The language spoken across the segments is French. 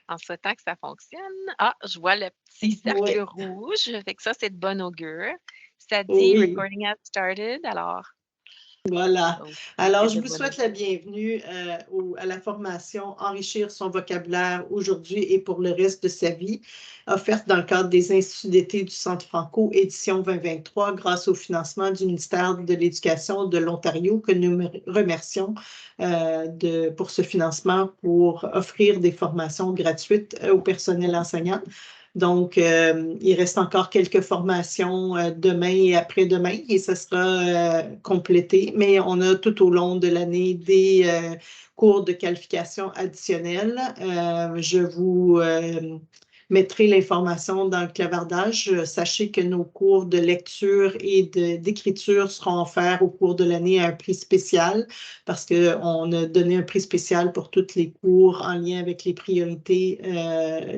en souhaitant que ça fonctionne. Ah, je vois le petit cercle Oui, rouge, fait que ça, c'est de bonne augure. Ça dit oui. recording has started, alors Voilà. OK, Alors, c'est je de vous bonne souhaite la augure. bienvenue à la formation Enrichir son vocabulaire aujourd'hui et pour le reste de sa vie, offerte dans le cadre des Instituts d'été du Centre Franco, édition 2023, grâce au financement du ministère de l'Éducation de l'Ontario, que nous remercions pour ce financement pour offrir des formations gratuites au personnel enseignant. Donc, il reste encore quelques formations demain et après-demain et ça sera complété, mais on a tout au long de l'année des cours de qualification additionnels. Je vous mettrai l'information dans le clavardage. Sachez que nos cours de lecture et d'écriture seront offerts au cours de l'année à un prix spécial parce qu'on a donné un prix spécial pour tous les cours en lien avec les priorités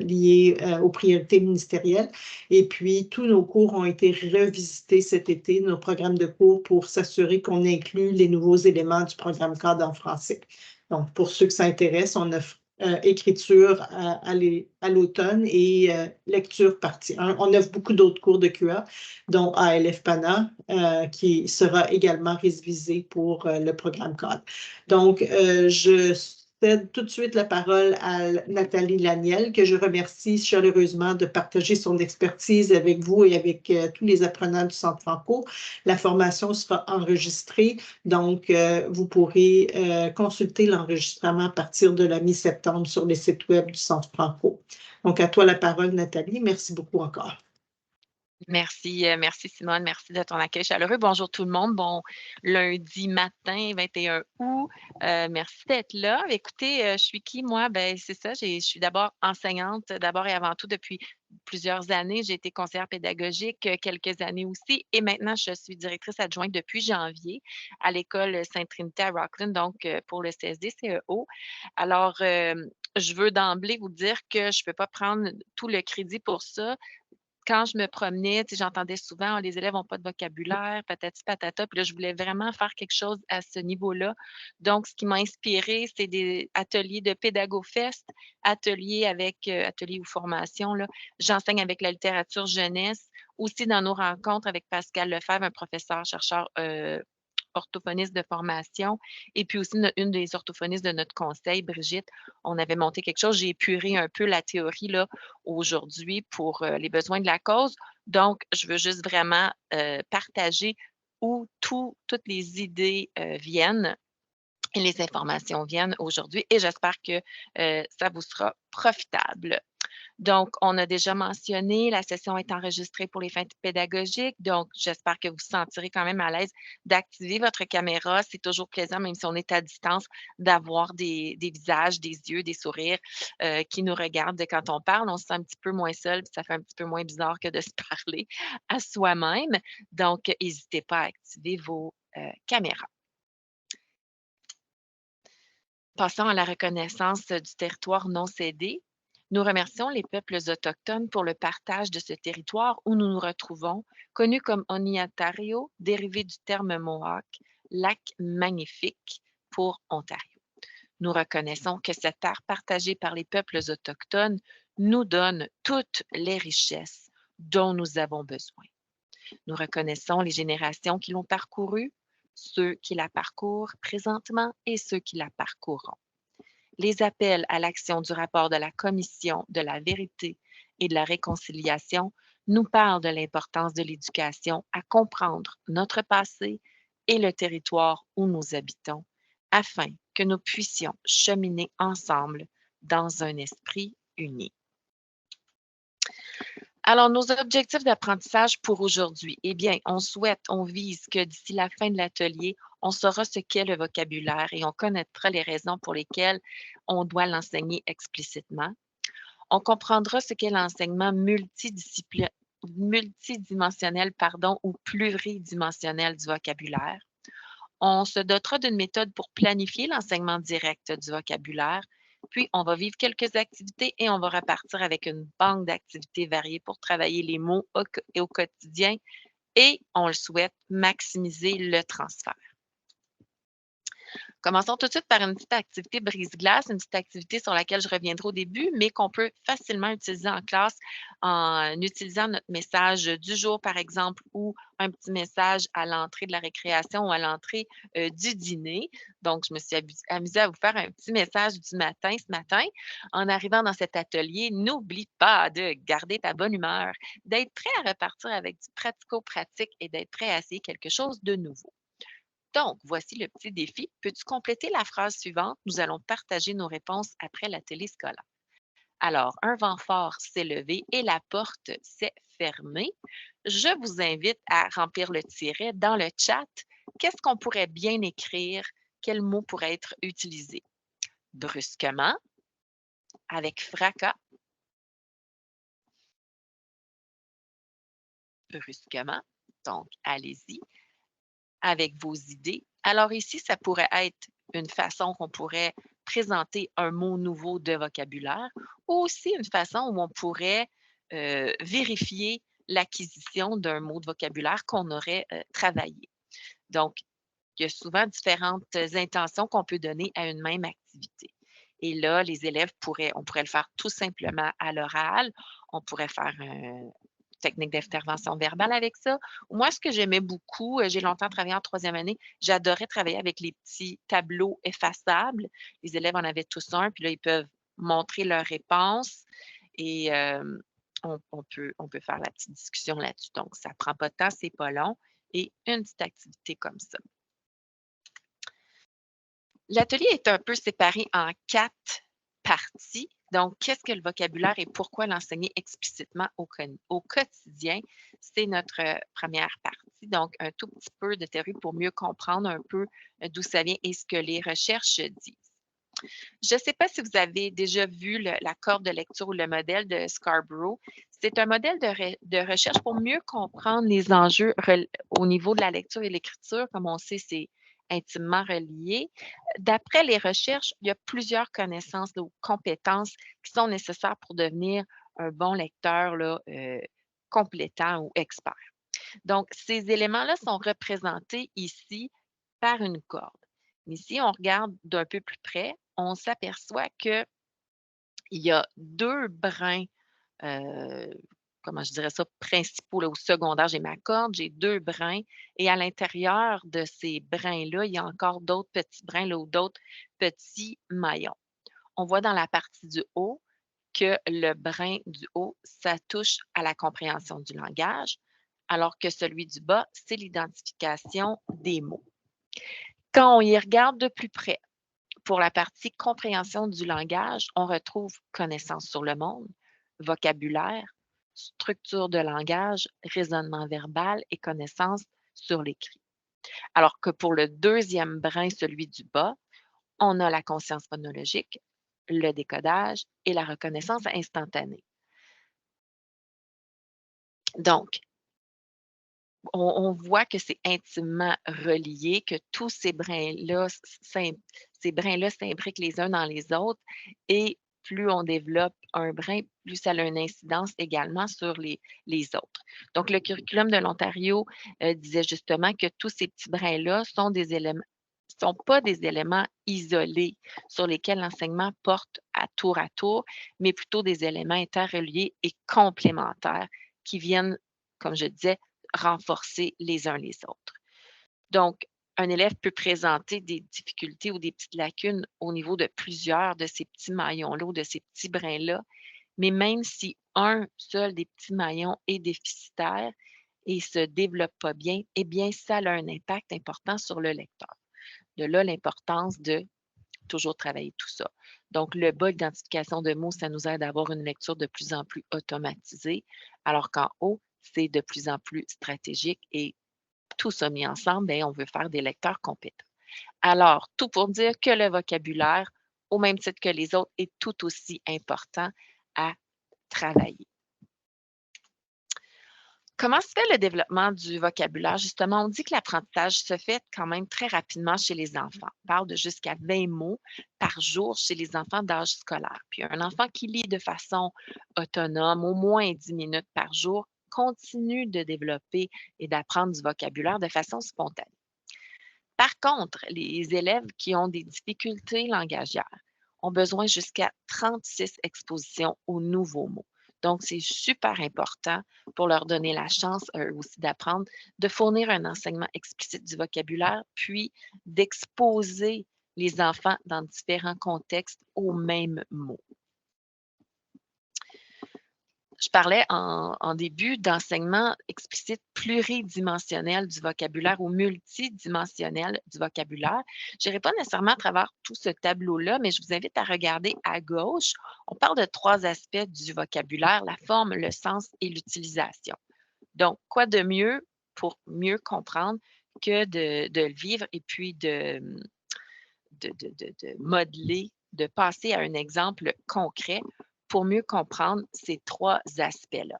liées aux priorités ministérielles. Et puis, tous nos cours ont été revisités cet été, nos programmes de cours, pour s'assurer qu'on inclut les nouveaux éléments du programme cadre en français. Donc, pour ceux que ça intéresse, on offre écriture à l'automne et lecture partie 1. On offre beaucoup d'autres cours de QA, dont ALF PANA, qui sera également révisé pour le programme cadre. Donc, je cède tout de suite la parole à Nathalie Laniel, que je remercie chaleureusement de partager son expertise avec vous et avec tous les apprenants du Centre Franco. La formation sera enregistrée, donc vous pourrez consulter l'enregistrement à partir de la mi-septembre sur les sites web du Centre Franco. Donc, à toi la parole, Nathalie. Merci beaucoup encore. Merci, merci Simone, merci de ton accueil chaleureux. Bonjour tout le monde, bon lundi matin 21 août, merci d'être là. Écoutez, je suis qui moi? Ben c'est ça, je suis d'abord enseignante, d'abord et avant tout depuis plusieurs années. J'ai été conseillère pédagogique, quelques années aussi et maintenant je suis directrice adjointe depuis janvier à l'école Sainte-Trinité à Rockland, donc pour le CSD-CEO. Alors, je veux d'emblée vous dire que je peux pas prendre tout le crédit pour ça. Quand je me promenais, tu sais, j'entendais souvent: «Ah, les élèves ont pas de vocabulaire, patati patata», puis là, je voulais vraiment faire quelque chose à ce niveau-là. Donc ce qui m'a inspirée, c'est des ateliers de PédagoFest, ateliers ou formations, là. J'enseigne avec la littérature jeunesse, aussi dans nos rencontres avec Pascal Lefebvre, un professeur chercheur, orthophoniste de formation et puis aussi une des orthophonistes de notre conseil, Brigitte, on avait monté quelque chose. J'ai épuré un peu la théorie là, aujourd'hui pour les besoins de la cause. Donc, je veux juste vraiment partager où toutes les idées viennent et les informations viennent aujourd'hui et j'espère que ça vous sera profitable. Donc, on a déjà mentionné, la session est enregistrée pour les fins pédagogiques. Donc, j'espère que vous vous sentirez quand même à l'aise d'activer votre caméra. C'est toujours plaisant, même si on est à distance, d'avoir des visages, des yeux, des sourires qui nous regardent quand on parle. On se sent un petit peu moins seul, puis ça fait un petit peu moins bizarre que de se parler à soi-même. Donc, n'hésitez pas à activer vos caméras. Passons à la reconnaissance du territoire non cédé. Nous remercions les peuples autochtones pour le partage de ce territoire où nous nous retrouvons, connu comme Oniatario, dérivé du terme Mohawk, lac magnifique pour Ontario. Nous reconnaissons que cette terre partagée par les peuples autochtones nous donne toutes les richesses dont nous avons besoin. Nous reconnaissons les générations qui l'ont parcourue, ceux qui la parcourent présentement et ceux qui la parcourront. Les appels à l'action du rapport de la Commission de la vérité et de la réconciliation nous parlent de l'importance de l'éducation à comprendre notre passé et le territoire où nous habitons, afin que nous puissions cheminer ensemble dans un esprit uni. Alors, nos objectifs d'apprentissage pour aujourd'hui, eh bien, on vise que d'ici la fin de l'atelier, on saura ce qu'est le vocabulaire et on connaîtra les raisons pour lesquelles on doit l'enseigner explicitement. On comprendra ce qu'est l'enseignement multidimensionnel, ou pluridimensionnel du vocabulaire. On se dotera d'une méthode pour planifier l'enseignement direct du vocabulaire. Puis, on va vivre quelques activités et on va repartir avec une banque d'activités variées pour travailler les mots au quotidien et, on le souhaite, maximiser le transfert. Commençons tout de suite par une petite activité brise-glace, une petite activité sur laquelle je reviendrai au début, mais qu'on peut facilement utiliser en classe en utilisant notre message du jour, par exemple, ou un petit message à l'entrée de la récréation ou à l'entrée du dîner. Donc, je me suis amusée à vous faire un petit message du matin ce matin. En arrivant dans cet atelier, n'oublie pas de garder ta bonne humeur, d'être prêt à repartir avec du pratico-pratique et d'être prêt à essayer quelque chose de nouveau. Donc, voici le petit défi. Peux-tu compléter la phrase suivante? Nous allons partager nos réponses après la télé scolaire. Alors, un vent fort s'est levé et la porte s'est fermée. Je vous invite à remplir le tiret dans le chat. Qu'est-ce qu'on pourrait bien écrire? Quel mot pourrait être utilisé? Brusquement, avec fracas, brusquement. Donc, allez-y avec vos idées. Alors ici, ça pourrait être une façon qu'on pourrait présenter un mot nouveau de vocabulaire ou aussi une façon où on pourrait vérifier l'acquisition d'un mot de vocabulaire qu'on aurait travaillé. Donc, il y a souvent différentes intentions qu'on peut donner à une même activité. Et là, les élèves on pourrait le faire tout simplement à l'oral. On pourrait faire un technique d'intervention verbale avec ça. Moi, ce que j'aimais beaucoup, j'ai longtemps travaillé en troisième année, j'adorais travailler avec les petits tableaux effaçables. Les élèves en avaient tous un, puis là, ils peuvent montrer leurs réponses et on peut faire la petite discussion là-dessus. Donc, ça ne prend pas de temps, c'est pas long et une petite activité comme ça. L'atelier est un peu séparé en 4 parties. Donc, qu'est-ce que le vocabulaire et pourquoi l'enseigner explicitement au quotidien? C'est notre première partie. Donc, un tout petit peu de théorie pour mieux comprendre un peu d'où ça vient et ce que les recherches disent. Je ne sais pas si vous avez déjà vu la corde de lecture ou le modèle de Scarborough. C'est un modèle de recherche pour mieux comprendre les enjeux au niveau de la lecture et l'écriture. Comme on sait, c'est intimement relié. D'après les recherches, il y a plusieurs connaissances ou compétences qui sont nécessaires pour devenir un bon lecteur là, compétent ou expert. Donc, ces éléments-là sont représentés ici par une corde. Mais si on regarde d'un peu plus près, on s'aperçoit qu'il y a 2 brins, heu, comment je dirais ça, principaux là, au secondaire, j'ai ma corde, j'ai 2 brins et à l'intérieur de ces brins-là, il y a encore d'autres petits brins là, ou d'autres petits maillons. On voit dans la partie du haut que le brin du haut, ça touche à la compréhension du langage, alors que celui du bas, c'est l'identification des mots. Quand on y regarde de plus près, pour la partie compréhension du langage, on retrouve connaissance sur le monde, vocabulaire, structure de langage, raisonnement verbal et connaissance sur l'écrit. Alors que pour le deuxième brin, celui du bas, on a la conscience phonologique, le décodage et la reconnaissance instantanée. Donc, on voit que c'est intimement relié, que tous ces brins-là s'imbriquent les uns dans les autres et plus on développe un brin, plus ça a une incidence également sur les autres. Donc, le curriculum de l'Ontario disait justement que tous ces petits brins-là sont pas des éléments isolés sur lesquels l'enseignement porte à tour, mais plutôt des éléments interreliés et complémentaires qui viennent, comme je disais, renforcer les uns les autres. Donc, un élève peut présenter des difficultés ou des petites lacunes au niveau de plusieurs de ces petits maillons-là ou de ces petits brins-là, mais même si un seul des petits maillons est déficitaire et ne se développe pas bien, eh bien, ça a un impact important sur le lecteur. De là, l'importance de toujours travailler tout ça. Donc, le bas, identification de mots, ça nous aide à avoir une lecture de plus en plus automatisée, alors qu'en haut, c'est de plus en plus stratégique et tout ça mis ensemble, bien, on veut faire des lecteurs compétents. Alors, tout pour dire que le vocabulaire, au même titre que les autres, est tout aussi important à travailler. Comment se fait le développement du vocabulaire? Justement, on dit que l'apprentissage se fait quand même très rapidement chez les enfants. On parle de jusqu'à 20 mots par jour chez les enfants d'âge scolaire. Puis un enfant qui lit de façon autonome, au moins 10 minutes par jour, continue de développer et d'apprendre du vocabulaire de façon spontanée. Par contre, les élèves qui ont des difficultés langagières ont besoin jusqu'à 36 expositions aux nouveaux mots. Donc, c'est super important pour leur donner la chance, eux aussi, d'apprendre, de fournir un enseignement explicite du vocabulaire, puis d'exposer les enfants dans différents contextes aux mêmes mots. Je parlais en début d'enseignement explicite pluridimensionnel du vocabulaire ou multidimensionnel du vocabulaire. Je n'irai pas nécessairement à travers tout ce tableau-là, mais je vous invite à regarder à gauche. On parle de 3 aspects du vocabulaire: la forme, le sens et l'utilisation. Donc, quoi de mieux pour mieux comprendre que de le vivre et puis de modeler, de passer à un exemple concret pour mieux comprendre ces 3 aspects-là.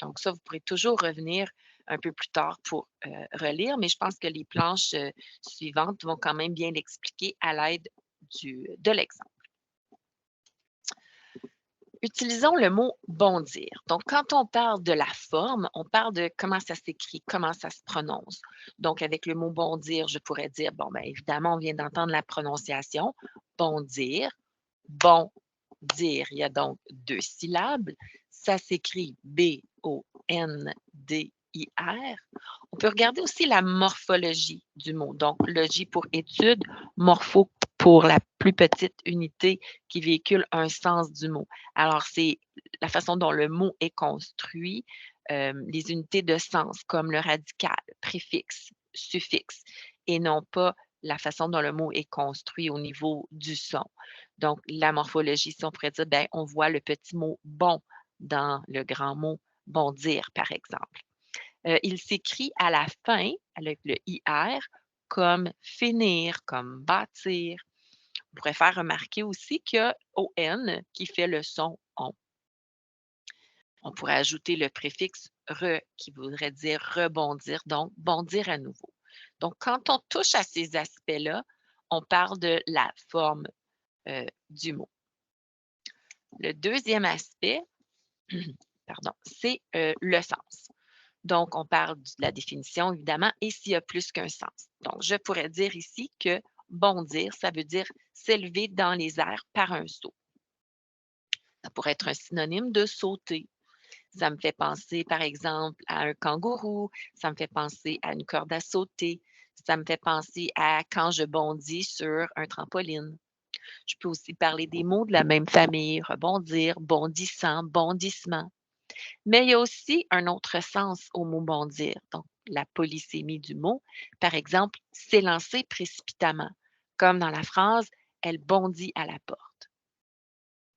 Donc ça, vous pourrez toujours revenir un peu plus tard pour relire, mais je pense que les planches suivantes vont quand même bien l'expliquer à l'aide de l'exemple. Utilisons le mot bondir. Donc, quand on parle de la forme, on parle de comment ça s'écrit, comment ça se prononce. Donc, avec le mot bondir, je pourrais dire, bon, bien évidemment, on vient d'entendre la prononciation, bondir, bon dire. Il y a donc 2 syllabes. Ça s'écrit B-O-N-D-I-R. On peut regarder aussi la morphologie du mot. Donc, logis pour étude, morpho pour la plus petite unité qui véhicule un sens du mot. Alors, c'est la façon dont le mot est construit, les unités de sens comme le radical, préfixe, suffixe, et non pas la façon dont le mot est construit au niveau du son. Donc, la morphologie, si on pourrait dire, bien, on voit le petit mot bon dans le grand mot bondir, par exemple. Il s'écrit à la fin, avec le IR, comme finir, comme bâtir. On pourrait faire remarquer aussi qu'il y a ON qui fait le son on. On pourrait ajouter le préfixe re qui voudrait dire rebondir, donc bondir à nouveau. Donc, quand on touche à ces aspects-là, on parle de la forme du mot. Le deuxième aspect, pardon, c'est le sens. Donc, on parle de la définition, évidemment, et s'il y a plus qu'un sens. Donc, je pourrais dire ici que bondir, ça veut dire s'élever dans les airs par un saut. Ça pourrait être un synonyme de sauter. Ça me fait penser, par exemple, à un kangourou. Ça me fait penser à une corde à sauter. Ça me fait penser à quand je bondis sur un trampoline. Je peux aussi parler des mots de la même famille, rebondir, bondissant, bondissement. Mais il y a aussi un autre sens au mot bondir, donc la polysémie du mot. Par exemple, s'élancer précipitamment, comme dans la phrase elle bondit à la porte.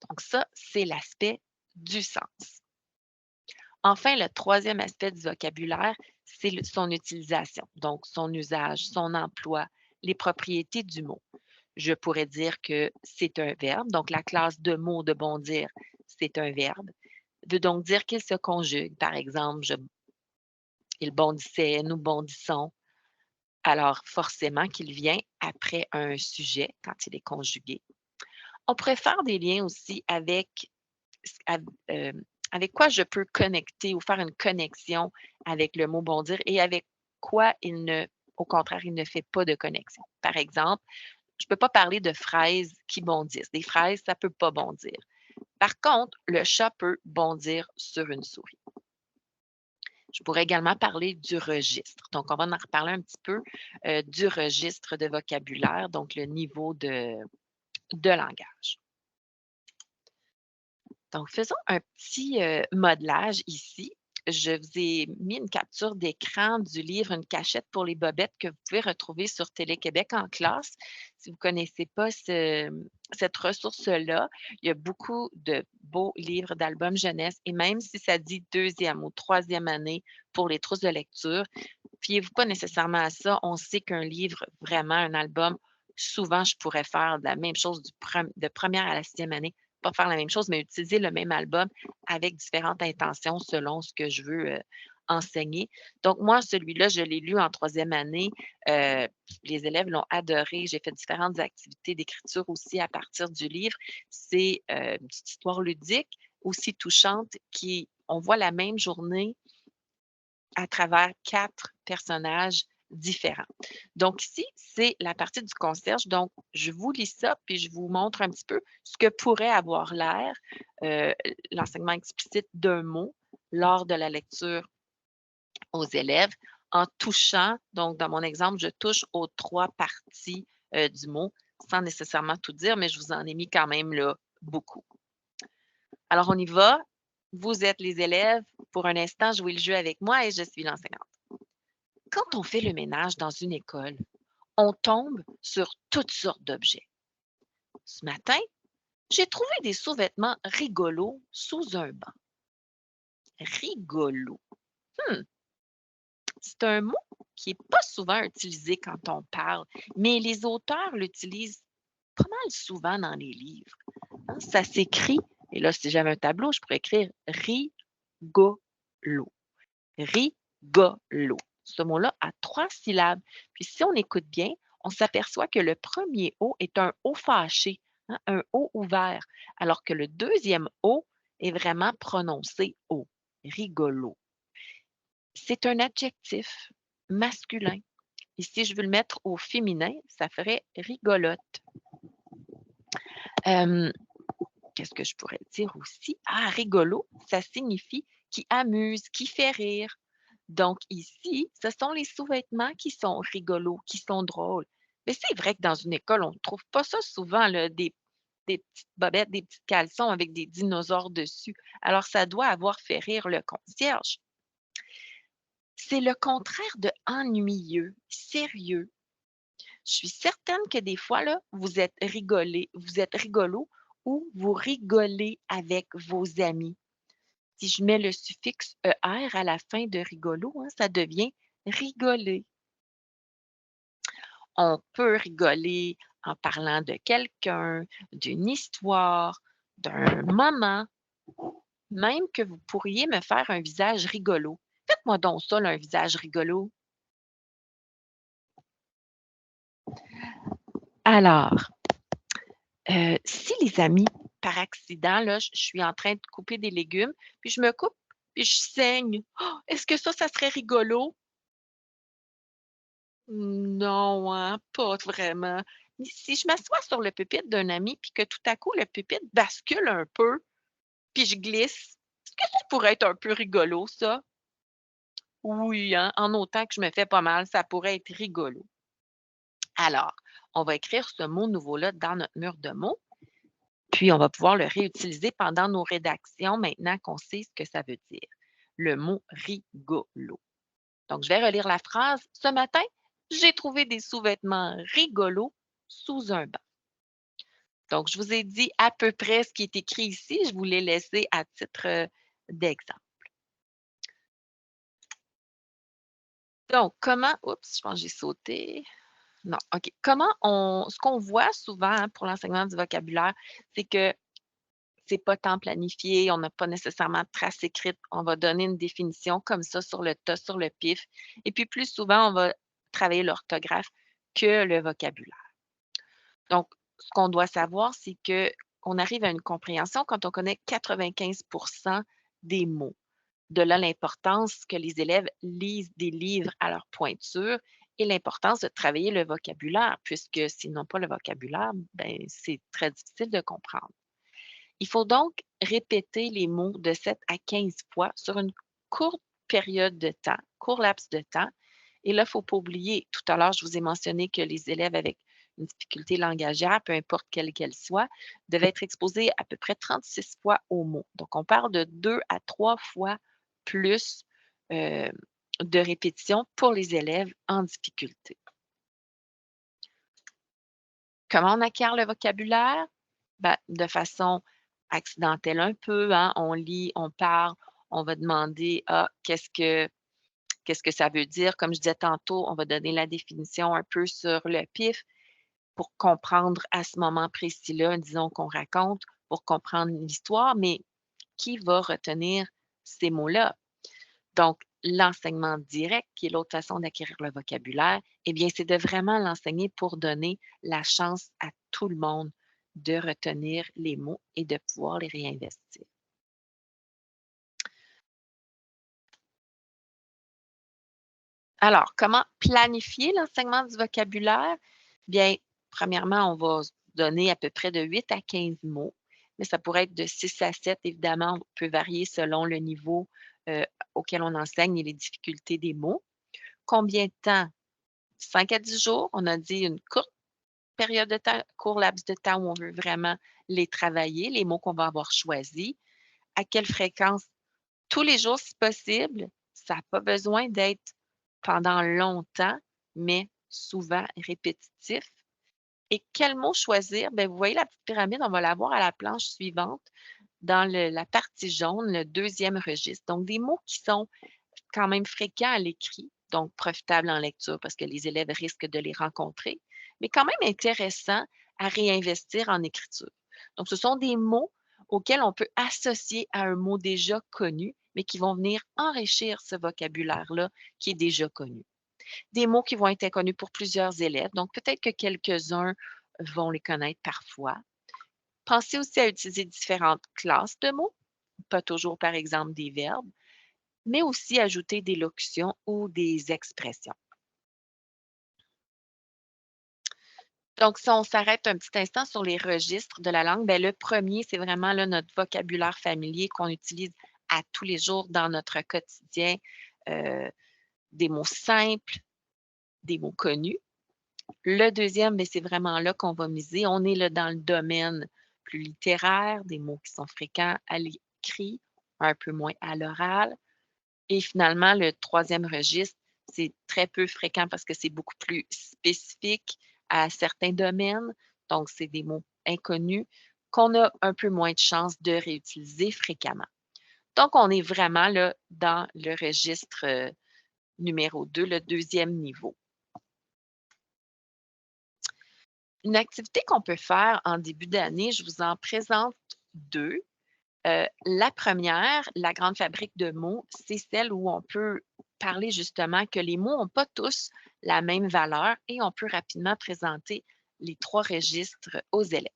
Donc, ça, c'est l'aspect du sens. Enfin, le troisième aspect du vocabulaire, c'est son utilisation, donc son usage, son emploi, les propriétés du mot. Je pourrais dire que c'est un verbe, donc la classe de mots de bondir, c'est un verbe. Veut donc dire qu'il se conjugue. Par exemple, il bondissait, nous bondissons. Alors, forcément qu'il vient après un sujet quand il est conjugué. On pourrait faire des liens aussi euh, avec quoi je peux connecter ou faire une connexion avec le mot bondir et avec quoi au contraire, il ne fait pas de connexion. Par exemple, je ne peux pas parler de fraises qui bondissent. Des fraises, ça ne peut pas bondir. Par contre, le chat peut bondir sur une souris. Je pourrais également parler du registre. Donc, on va en reparler un petit peu du registre de vocabulaire, donc le niveau de langage. Donc, faisons un petit modelage ici. Je vous ai mis une capture d'écran du livre Une cachette pour les bobettes que vous pouvez retrouver sur Télé-Québec en classe. Si vous ne connaissez pas cette ressource-là, il y a beaucoup de beaux livres d'albums jeunesse et même si ça dit deuxième ou troisième année pour les trousses de lecture, fiez-vous pas nécessairement à ça. On sait qu'un livre, vraiment un album, souvent je pourrais faire la même chose de première à la sixième année, pas faire la même chose, mais utiliser le même album avec différentes intentions selon ce que je veux enseigner. Donc, moi, celui-là, je l'ai lu en troisième année. Les élèves l'ont adoré. J'ai fait différentes activités d'écriture aussi à partir du livre. C'est une petite histoire ludique, aussi touchante, on voit la même journée à travers 4 personnages différents. Donc ici, c'est la partie du concierge. Donc, je vous lis ça, puis je vous montre un petit peu ce que pourrait avoir l'air euh, l'enseignement explicite d'un mot lors de la lecture aux élèves en touchant, donc dans mon exemple, je touche aux 3 parties du mot sans nécessairement tout dire, mais je vous en ai mis quand même là beaucoup. Alors, on y va. Vous êtes les élèves. Pour un instant, jouez le jeu avec moi et je suis l'enseignante. Quand on fait le ménage dans une école, on tombe sur toutes sortes d'objets. Ce matin, j'ai trouvé des sous-vêtements rigolos sous un banc. Rigolo. Hmm, c'est un mot qui n'est pas souvent utilisé quand on parle, mais les auteurs l'utilisent pas mal souvent dans les livres. Hein. Ça s'écrit, et là, si j'avais un tableau, je pourrais écrire rigolo. Rigolo. Ce mot-là a 3 syllabes. Puis si on écoute bien, on s'aperçoit que le premier O est un O fâché, hein, un O ouvert, alors que le deuxième O est vraiment prononcé O. Rigolo. C'est un adjectif masculin. Et si je veux le mettre au féminin, ça ferait rigolote. Qu'est-ce que je pourrais dire aussi? Ah, rigolo, ça signifie qui amuse, qui fait rire. Donc ici, ce sont les sous-vêtements qui sont rigolos, qui sont drôles. Mais c'est vrai que dans une école, on ne trouve pas ça souvent, là, des petites bobettes, des petits caleçons avec des dinosaures dessus. Alors, ça doit avoir fait rire le concierge. C'est le contraire de ennuyeux, sérieux. Je suis certaine que des fois, là, vous êtes rigolo ou vous rigolez avec vos amis. Si je mets le suffixe ER à la fin de rigolo, hein, ça devient rigoler. On peut rigoler en parlant de quelqu'un, d'une histoire, d'un moment, même que vous pourriez me faire un visage rigolo. Faites-moi donc ça, là, un visage rigolo. Alors, si les amis, par accident, là, je suis en train de couper des légumes, puis je me coupe, puis je saigne. Oh, est-ce que ça serait rigolo? Non, hein, pas vraiment. Mais si je m'assois sur le pupitre d'un ami, puis que tout à coup, le pupitre bascule un peu, puis je glisse, est-ce que ça pourrait être un peu rigolo, ça? Oui, hein, en autant que je me fais pas mal, ça pourrait être rigolo. Alors, on va écrire ce mot nouveau-là dans notre mur de mots. Puis, on va pouvoir le réutiliser pendant nos rédactions maintenant qu'on sait ce que ça veut dire. Le mot rigolo. Donc, je vais relire la phrase. Ce matin, j'ai trouvé des sous-vêtements rigolos sous un banc. Donc, je vous ai dit à peu près ce qui est écrit ici. Je vous l'ai laissé à titre d'exemple. Donc, oups, je pense que j'ai sauté. Non, OK. Ce qu'on voit souvent hein, pour l'enseignement du vocabulaire, c'est que c'est pas tant planifié, on n'a pas nécessairement de trace écrite. On va donner une définition comme ça sur le tas, sur le pif. Et puis plus souvent, on va travailler l'orthographe que le vocabulaire. Donc, ce qu'on doit savoir, c'est que on arrive à une compréhension quand on connaît 95 des mots. De là l'importance que les élèves lisent des livres à leur pointure et l'importance de travailler le vocabulaire, puisque s'ils n'ont pas le vocabulaire, ben, c'est très difficile de comprendre. Il faut donc répéter les mots de 7 à 15 fois sur une courte période de temps, court laps de temps. Et là, il ne faut pas oublier, tout à l'heure, je vous ai mentionné que les élèves avec une difficulté langagière, peu importe quelle qu'elle soit, devaient être exposés à peu près 36 fois au mot. Donc, on parle de 2 à 3 fois plus euh, de répétition pour les élèves en difficulté. Comment on acquiert le vocabulaire? Ben, de façon accidentelle un peu, hein. On lit, on parle, on va demander: «Ah, qu'est-ce que ça veut dire?» Comme je disais tantôt, on va donner la définition un peu sur le pif pour comprendre à ce moment précis-là, disons qu'on raconte, pour comprendre l'histoire, mais qui va retenir ces mots-là? Donc, l'enseignement direct, qui est l'autre façon d'acquérir le vocabulaire, eh bien, c'est de vraiment l'enseigner pour donner la chance à tout le monde de retenir les mots et de pouvoir les réinvestir. Alors, comment planifier l'enseignement du vocabulaire? Bien, premièrement, on va se donner à peu près de 8 à 15 mots, mais ça pourrait être de 6 à 7, évidemment, on peut varier selon le niveau, heu, auquel on enseigne et les difficultés des mots. Combien de temps? 5 à 10 jours. On a dit une courte période de temps, court laps de temps où on veut vraiment les travailler, les mots qu'on va avoir choisis. À quelle fréquence? Tous les jours si possible. Ça a pas besoin d'être pendant longtemps, mais souvent répétitif. Et quel mot choisir? Bien, vous voyez la petite pyramide, on va la voir à la planche suivante dans la partie jaune, le deuxième registre. Donc, des mots qui sont quand même fréquents à l'écrit, donc profitables en lecture parce que les élèves risquent de les rencontrer, mais quand même intéressants à réinvestir en écriture. Donc, ce sont des mots auxquels on peut associer à un mot déjà connu, mais qui vont venir enrichir ce vocabulaire-là qui est déjà connu. Des mots qui vont être inconnus pour plusieurs élèves, donc peut-être que quelques-uns vont les connaître parfois. Pensez aussi à utiliser différentes classes de mots, pas toujours par exemple des verbes, mais aussi ajouter des locutions ou des expressions. Donc, si on s'arrête un petit instant sur les registres de la langue, bien, le premier, c'est vraiment là, notre vocabulaire familier qu'on utilise à tous les jours dans notre quotidien. Euh, des mots simples, des mots connus. Le deuxième, bien, c'est vraiment là qu'on va miser. On est là dans le domaine plus littéraire, des mots qui sont fréquents à l'écrit, un peu moins à l'oral. Et finalement, le troisième registre, c'est très peu fréquent parce que c'est beaucoup plus spécifique à certains domaines. Donc, c'est des mots inconnus qu'on a un peu moins de chances de réutiliser fréquemment. Donc, on est vraiment là dans le registre numéro 2, le deuxième niveau. Une activité qu'on peut faire en début d'année, je vous en présente 2. La première, la grande fabrique de mots, c'est celle où on peut parler justement que les mots n'ont pas tous la même valeur et on peut rapidement présenter les 3 registres aux élèves.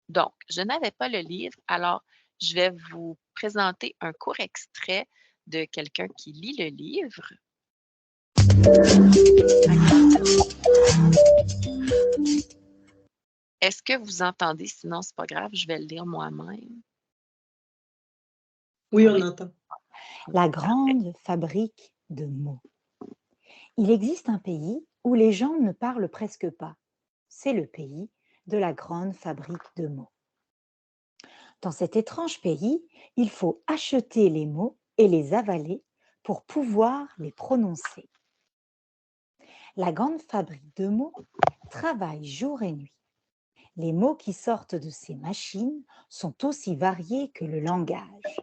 Donc, je n'avais pas le livre, alors je vais vous présenter un court extrait de quelqu'un qui lit le livre. Est-ce que vous entendez? Sinon, c'est pas grave, je vais le lire moi-même. Oui, on Oui, entend. La parfait. grande fabrique de mots. Il existe un pays où les gens ne parlent presque pas. C'est le pays de la grande fabrique de mots. Dans cet étrange pays, il faut acheter les mots et les avaler pour pouvoir les prononcer. La grande fabrique de mots travaille jour et nuit. Les mots qui sortent de ces machines sont aussi variés que le langage.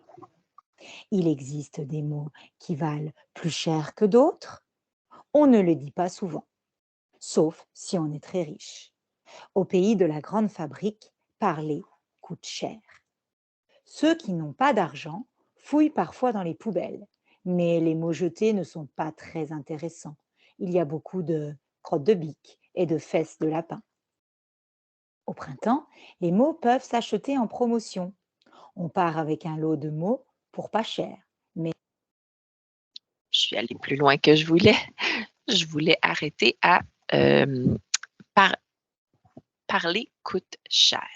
Il existe des mots qui valent plus cher que d'autres. On ne le dit pas souvent, sauf si on est très riche. Au pays de la grande fabrique, parler coûte cher. Ceux qui n'ont pas d'argent fouillent parfois dans les poubelles, mais les mots jetés ne sont pas très intéressants. Il y a beaucoup de crottes de bique et de fesses de lapin. Au printemps, les mots peuvent s'acheter en promotion. On part avec un lot de mots pour pas cher. Je suis allée plus loin que je voulais. Je voulais arrêter à par- parler coûte cher.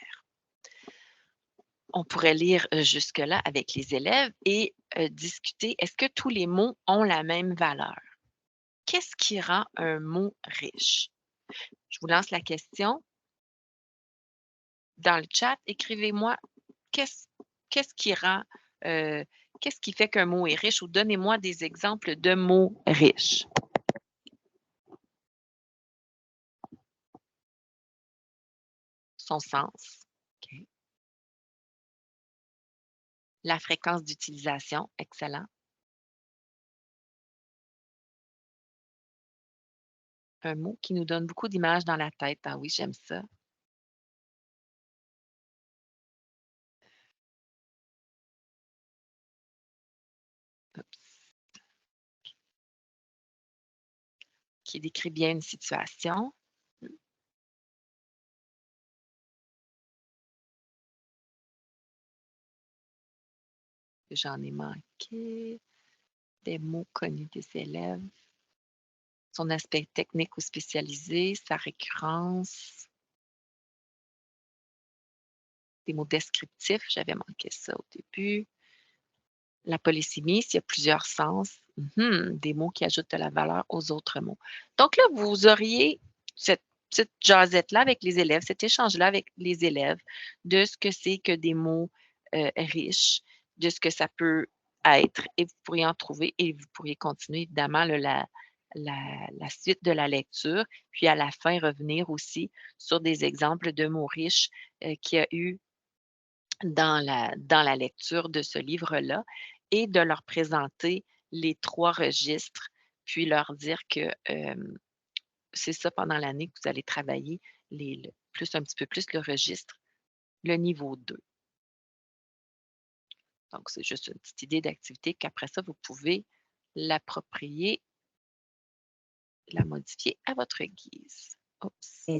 On pourrait lire jusque-là avec les élèves et discuter, est-ce que tous les mots ont la même valeur? Qu'est-ce qui rend un mot riche? Je vous lance la question. Dans le chat, écrivez-moi qu'est-ce qu'est-ce qui rend, euh, qu'est-ce qui fait qu'un mot est riche ou donnez-moi des exemples de mots riches. Son sens. OK. La fréquence d'utilisation, excellent. Un mot qui nous donne beaucoup d'images dans la tête. Ah oui, j'aime ça. Qui décrit bien une situation. J'en ai manqué. Des mots connus des élèves. son aspect technique ou spécialisé, sa récurrence, des mots descriptifs, j'avais manqué ça au début. La polysémie, s'il y a plusieurs sens, des mots qui ajoutent de la valeur aux autres mots. Donc là, vous auriez cette petite jasette-là avec les élèves, cet échange-là avec les élèves de ce que c'est que des mots riches, de ce que ça peut être, et vous pourriez en trouver et vous pourriez continuer évidemment la suite de la lecture, puis à la fin revenir aussi sur des exemples de mots riches qu'il y a eu dans la lecture de ce livre-là et de leur présenter les 3 registres, puis leur dire que, c'est ça pendant l'année que vous allez travailler un petit peu plus le registre, le niveau 2. Donc c'est juste une petite idée d'activité qu'après ça, vous pouvez l'approprier, la modifier à votre guise. Oups! Et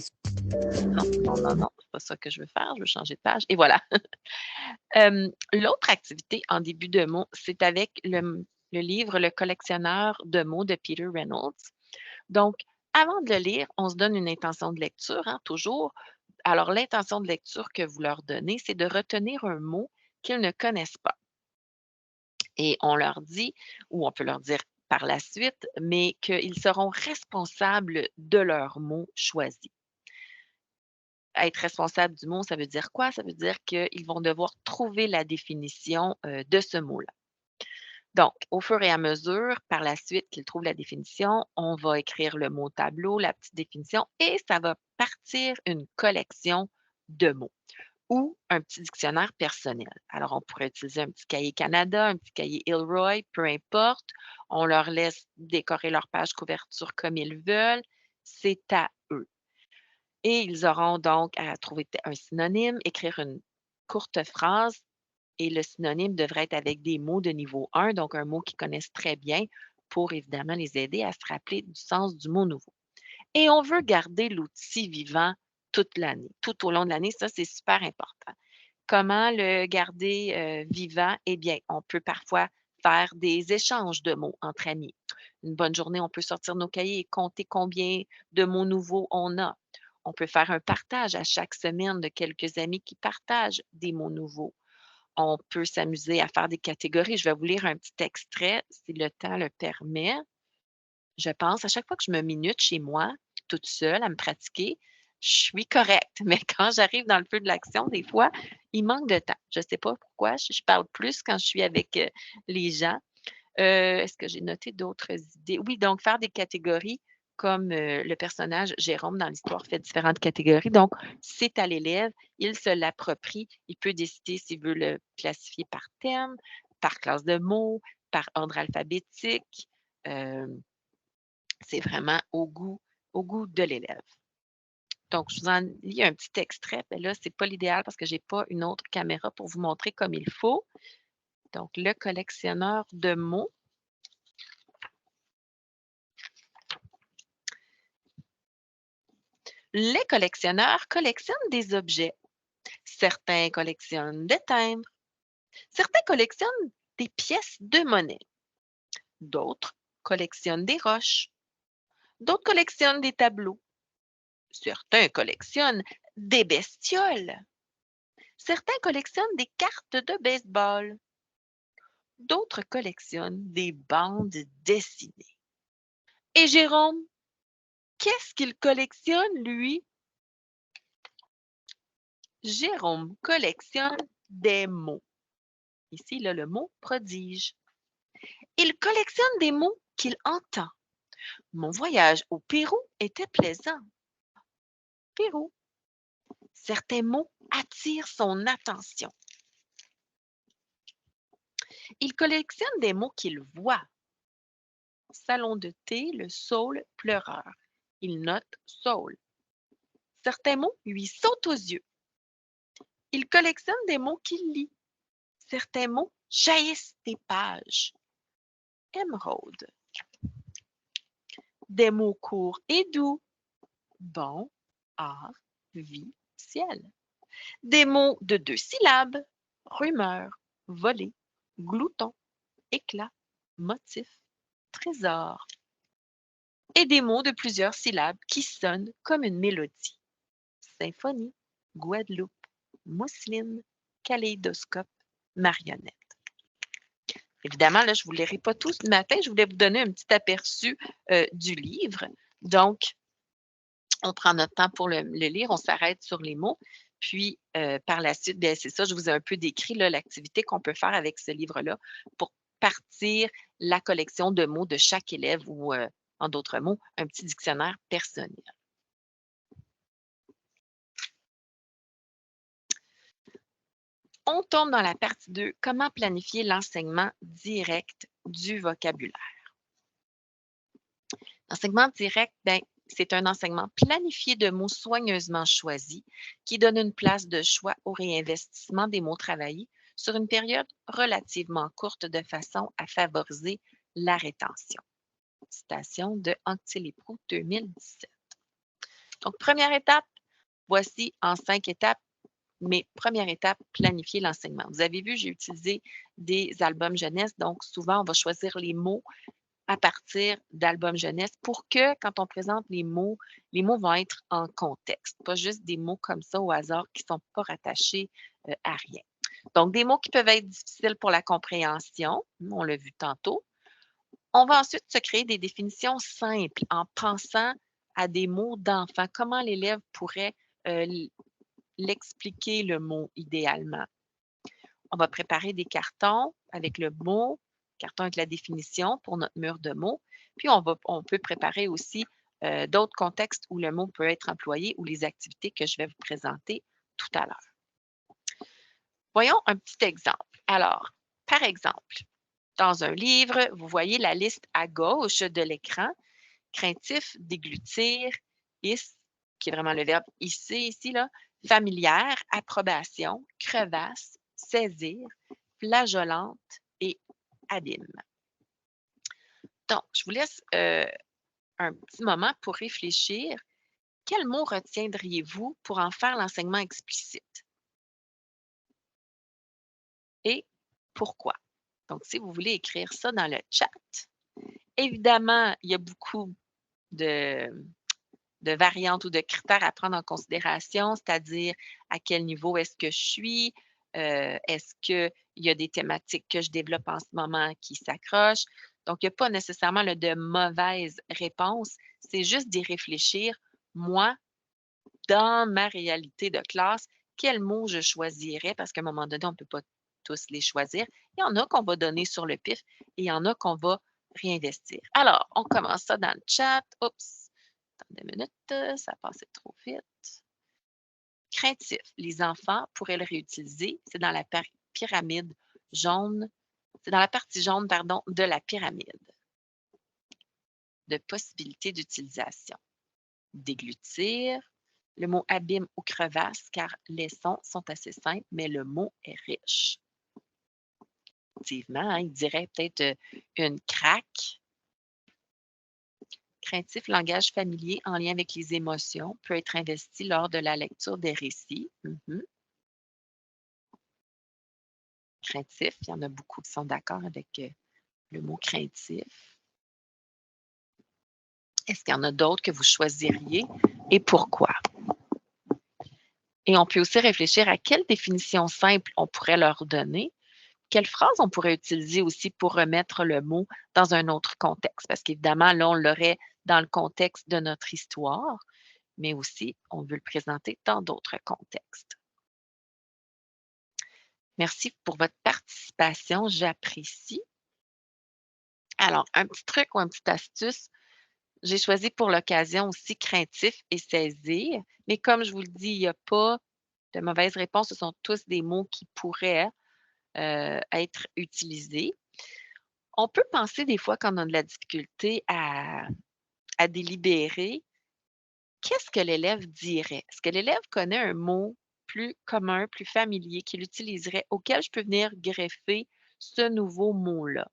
Non, non, non, non, c'est pas ça que je veux faire, je veux changer de page et voilà. L'autre activité en début de mots, c'est avec le livre Le collectionneur de mots de Peter Reynolds. Donc, avant de le lire, on se donne une intention de lecture, hein, toujours. Alors, l'intention de lecture que vous leur donnez, c'est de retenir un mot qu'ils ne connaissent pas. Et on leur dit, ou on peut leur dire par la suite, mais qu'ils seront responsables de leurs mots choisis. Être responsable du mot, ça veut dire quoi? Ça veut dire qu'ils vont devoir trouver la définition de ce mot-là. Donc, au fur et à mesure, par la suite qu'ils trouvent la définition, on va écrire le mot tableau, la petite définition, et ça va partir une collection de mots ou un petit dictionnaire personnel. Alors, on pourrait utiliser un petit cahier Canada, un petit cahier Ilroy, peu importe. On leur laisse décorer leur page couverture comme ils veulent. C'est à eux. Et ils auront donc à trouver un synonyme, écrire une courte phrase et le synonyme devrait être avec des mots de niveau 1, donc un mot qu'ils connaissent très bien pour évidemment les aider à se rappeler du sens du mot nouveau. Et on veut garder l'outil vivant toute l'année, tout au long de l'année. Ça, c'est super important. Comment le garder vivant? Eh bien, on peut parfois faire des échanges de mots entre amis. Une bonne journée, on peut sortir nos cahiers et compter combien de mots nouveaux on a. On peut faire un partage à chaque semaine de quelques amis qui partagent des mots nouveaux. On peut s'amuser à faire des catégories. Je vais vous lire un petit extrait si le temps le permet. Je pense, à chaque fois que je me minute chez moi, toute seule, à me pratiquer, je suis correcte. Mais quand j'arrive dans le feu de l'action, des fois, il manque de temps. Je ne sais pas pourquoi. Je parle plus quand je suis avec les gens. Est-ce que j'ai noté d'autres idées? Oui, donc faire des catégories comme le personnage Jérôme dans l'histoire fait différentes catégories. Donc, c'est à l'élève, il se l'approprie, il peut décider s'il veut le classifier par thème, par classe de mots, par ordre alphabétique. Euh, c'est vraiment au goût de l'élève. Donc, je vous en lis un petit extrait. Mais là, ce n'est pas l'idéal parce que je n'ai pas une autre caméra pour vous montrer comme il faut. Donc, le collectionneur de mots. Les collectionneurs collectionnent des objets. Certains collectionnent des timbres. Certains collectionnent des pièces de monnaie. D'autres collectionnent des roches. D'autres collectionnent des tableaux. Certains collectionnent des bestioles. Certains collectionnent des cartes de baseball. D'autres collectionnent des bandes dessinées. Et Jérôme, qu'est-ce qu'il collectionne, lui? Jérôme collectionne des mots. Ici, là, le mot prodige. Il collectionne des mots qu'il entend. Mon voyage au Pérou était plaisant. Pérou. Certains mots attirent son attention. Il collectionne des mots qu'il voit. Salon de thé, le saule pleureur. Il note saule. Certains mots lui sautent aux yeux. Il collectionne des mots qu'il lit. Certains mots jaillissent des pages. Émeraude. Des mots courts et doux. Bon, art, vie, ciel. Des mots de 2 syllabes. Rumeur, voler, glouton, éclat, motif, trésor. et des mots de plusieurs syllabes qui sonnent comme une mélodie. Symphonie, Guadeloupe, mousseline, kaléidoscope, marionnette. Évidemment, là, je ne vous lirai pas tous ce matin. Je voulais vous donner un petit aperçu du livre. Donc, on prend notre temps pour le lire, on s'arrête sur les mots. Puis, par la suite, bien, c'est ça, je vous ai un peu décrit l'activité qu'on peut faire avec ce livre-là pour partir la collection de mots de chaque élève ou, en d'autres mots, un petit dictionnaire personnel. On tombe dans la partie 2, comment planifier l'enseignement direct du vocabulaire. L'enseignement direct, bien, c'est un enseignement planifié de mots soigneusement choisis qui donne une place de choix au réinvestissement des mots travaillés sur une période relativement courte de façon à favoriser la rétention. Citation de Anctil-Léproux 2017. Donc, première étape, voici en 5 étapes. Mais première étape, planifier l'enseignement. Vous avez vu, j'ai utilisé des albums jeunesse, donc souvent, on va choisir les mots à partir d'albums jeunesse pour que, quand on présente les mots vont être en contexte, pas juste des mots comme ça au hasard qui ne sont pas rattachés à rien. Donc, des mots qui peuvent être difficiles pour la compréhension, on l'a vu tantôt. On va ensuite se créer des définitions simples en pensant à des mots d'enfant. Comment l'élève pourrait l'expliquer le mot idéalement. On va préparer des cartons avec le mot, carton avec la définition pour notre mur de mots. Puis, on peut préparer aussi d'autres contextes où le mot peut être employé ou les activités que je vais vous présenter tout à l'heure. Voyons un petit exemple. Alors, par exemple, dans un livre, vous voyez la liste à gauche de l'écran, craintif, déglutir, hisse, qui est vraiment le verbe hisser ici, là, familière, approbation, crevasse, saisir, flageolante et abîme. Donc, je vous laisse un petit moment pour réfléchir. Quel mot retiendriez-vous pour en faire l'enseignement explicite? Et pourquoi? Donc, si vous voulez écrire ça dans le chat, évidemment, il y a beaucoup de variantes ou de critères à prendre en considération, c'est-à-dire à quel niveau est-ce que je suis, est-ce qu'il y a des thématiques que je développe en ce moment qui s'accrochent. Donc, il n'y a pas nécessairement de mauvaises réponses, c'est juste d'y réfléchir. Moi, dans ma réalité de classe, quel mot je choisirais, parce qu'à un moment donné, on ne peut pas tous les choisir. Il y en a qu'on va donner sur le pif et il y en a qu'on va réinvestir. Alors, on commence ça dans le chat. Oups! Attendez une minute, ça passait trop vite. Craintif. Les enfants pourraient le réutiliser. C'est dans la pyramide jaune. C'est dans la partie jaune, pardon, de la pyramide de possibilités d'utilisation. Déglutir. Le mot abîme ou crevasse, car les sons sont assez simples, mais le mot est riche. Effectivement, il dirait peut-être une craque. Craintif, langage familier en lien avec les émotions, peut être investi lors de la lecture des récits. Craintif, il y en a beaucoup qui sont d'accord avec le mot craintif. Est-ce qu'il y en a d'autres que vous choisiriez et pourquoi? Et on peut aussi réfléchir à quelle définition simple on pourrait leur donner. Quelle phrase on pourrait utiliser aussi pour remettre le mot dans un autre contexte? Parce qu'évidemment, là, on l'aurait dans le contexte de notre histoire, mais aussi, on veut le présenter dans d'autres contextes. Merci pour votre participation, j'apprécie. Alors, un petit truc ou une petite astuce, j'ai choisi pour l'occasion aussi craintif et saisir, mais comme je vous le dis, il n'y a pas de mauvaise réponse, ce sont tous des mots qui pourraient être utilisés. On peut penser des fois quand on a de la difficulté à délibérer, qu'est-ce que l'élève dirait? Est-ce que l'élève connaît un mot plus commun, plus familier qu'il utiliserait, auquel je peux venir greffer ce nouveau mot-là?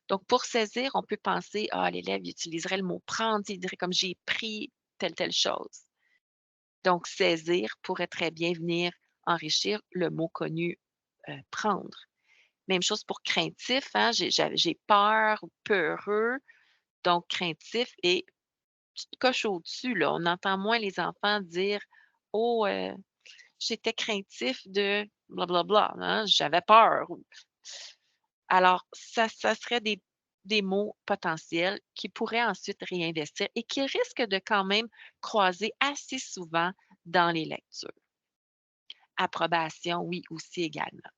Donc, pour saisir, on peut penser, l'élève utiliserait le mot prendre, il dirait comme j'ai pris telle chose. Donc, saisir pourrait très bien venir enrichir le mot connu prendre. Même chose pour craintif, hein, j'ai peur ou peureux. Donc, craintif et petite coche au-dessus, là. On entend moins les enfants dire: «Oh, j'étais craintif de blablabla, hein, j'avais peur» ou alors ça serait des mots potentiels qui pourraient ensuite réinvestir et qui risquent de quand même croiser assez souvent dans les lectures. Approbation, oui, aussi également.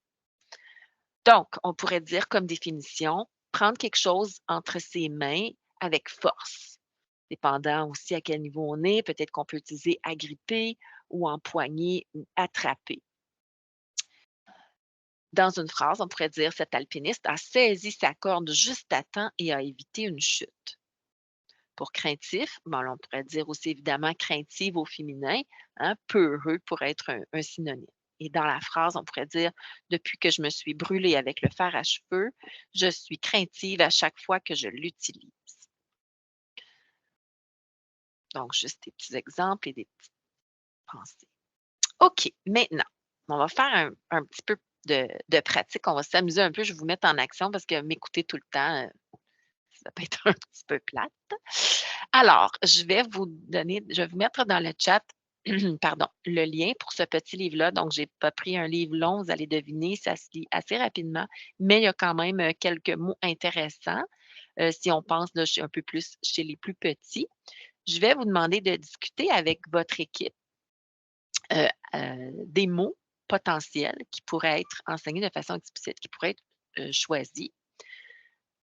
Donc, on pourrait dire comme définition, prendre quelque chose entre ses mains avec force. Dépendant aussi à quel niveau on est, peut-être qu'on peut utiliser agripper ou empoigner ou attraper. Dans une phrase, on pourrait dire cet alpiniste a saisi sa corde juste à temps et a évité une chute. Pour craintif, bon, on pourrait dire aussi évidemment craintive au féminin, hein, peureux pourrait être un synonyme. Et dans la phrase, on pourrait dire depuis que je me suis brûlée avec le fer à cheveux, je suis craintive à chaque fois que je l'utilise. Donc, juste des petits exemples et des petites pensées. OK, maintenant, on va faire un petit peu de pratique. On va s'amuser un peu. Je vais vous mettre en action parce que m'écouter tout le temps, ça peut être un petit peu plate. Alors, je vais vous mettre dans le chat, pardon, le lien pour ce petit livre-là. Donc, je n'ai pas pris un livre long, vous allez deviner, ça se lit assez rapidement, mais il y a quand même quelques mots intéressants si on pense là, un peu plus chez les plus petits. Je vais vous demander de discuter avec votre équipe des mots potentiels qui pourraient être enseignés de façon explicite, qui pourraient être choisis.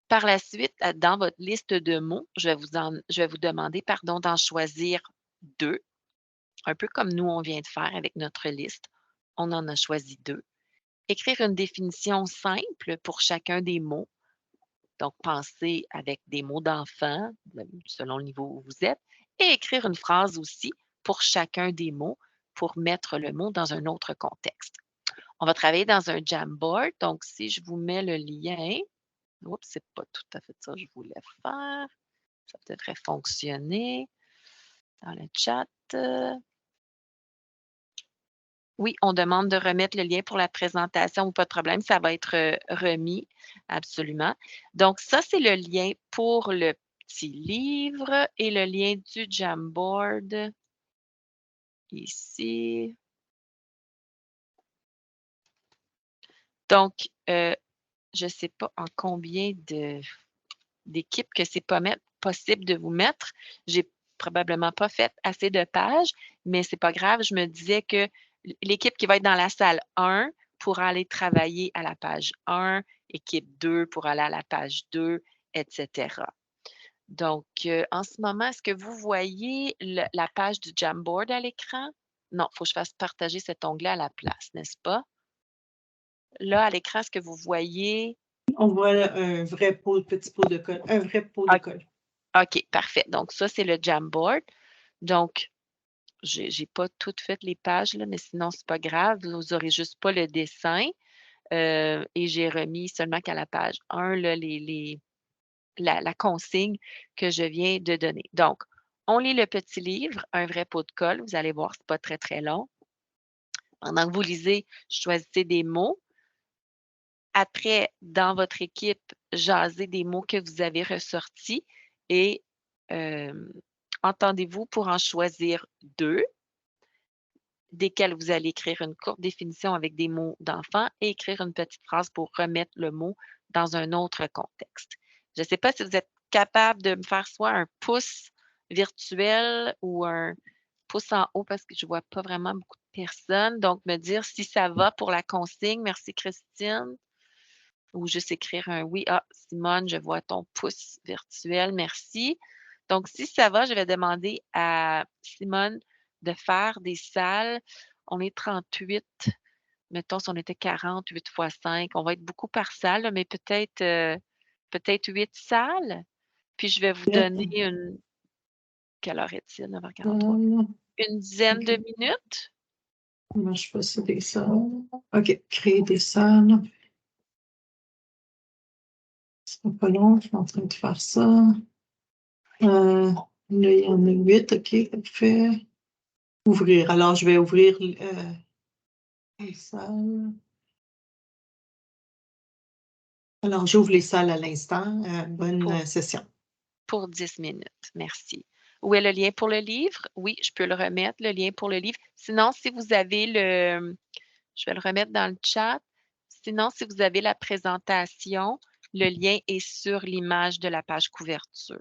Par la suite, dans votre liste de mots, je vais vous demander d'en choisir 2, un peu comme nous, on vient de faire avec notre liste. On en a choisi 2. Écrire une définition simple pour chacun des mots. Donc, pensez avec des mots d'enfant, selon le niveau où vous êtes, et écrire une phrase aussi pour chacun des mots pour mettre le mot dans un autre contexte. On va travailler dans un Jamboard. Donc, si je vous mets le lien, oups, c'est pas tout à fait ça que je voulais faire. Ça devrait fonctionner dans le chat. Oui, on demande de remettre le lien pour la présentation ou pas de problème, ça va être remis, absolument. Donc, ça, c'est le lien pour le petit livre et le lien du Jamboard ici. Donc, je ne sais pas en combien d'équipes que c'est pas possible de vous mettre. J'ai probablement pas fait assez de pages, mais c'est pas grave. Je me disais que l'équipe qui va être dans la salle 1 pourra aller travailler à la page 1, équipe 2 pour aller à la page 2, etc. Donc, en ce moment, est-ce que vous voyez la page du Jamboard à l'écran? Non, il faut que je fasse partager cet onglet à la place, n'est-ce pas? Là, à l'écran, est-ce que vous voyez? On voit un vrai petit pot de colle, un vrai pot de colle. OK, parfait. Donc, ça, c'est le Jamboard. Donc, j'ai pas toutes fait les pages, là, mais sinon, c'est pas grave. Vous n'aurez juste pas le dessin. Et j'ai remis seulement qu'à la page 1, là, la consigne que je viens de donner. Donc, on lit le petit livre, un vrai pot de colle. Vous allez voir, c'est pas très, très long. Pendant que vous lisez, choisissez des mots. Après, dans votre équipe, jasez des mots que vous avez ressortis et entendez-vous pour en choisir 2, desquels vous allez écrire une courte définition avec des mots d'enfant et écrire une petite phrase pour remettre le mot dans un autre contexte. Je ne sais pas si vous êtes capable de me faire soit un pouce virtuel ou un pouce en haut parce que je ne vois pas vraiment beaucoup de personnes. Donc, me dire si ça va pour la consigne. Merci, Christine. Ou juste écrire un oui. Ah, Simone, je vois ton pouce virtuel. Merci. Donc, si ça va, je vais demander à Simone de faire des salles. On est 38. Mettons, si on était 40, 8 fois 5, on va être beaucoup par salle, là, mais peut-être 8 salles. Puis je vais vous donner une. Quelle heure est-il? 9h43. Une dizaine de minutes. Moi, je sais pas si des salles. OK, créer des salles. C'est pas long, je suis en train de faire ça. Là, il y en a 8, OK, parfait. Ouvrir. Alors, je vais ouvrir les salles. Alors, j'ouvre les salles à l'instant. Bonne session. Pour 10 minutes. Merci. Où est le lien pour le livre? Oui, je peux le remettre, le lien pour le livre. Sinon, si vous avez je vais le remettre dans le chat. Sinon, si vous avez la présentation, le lien est sur l'image de la page couverture.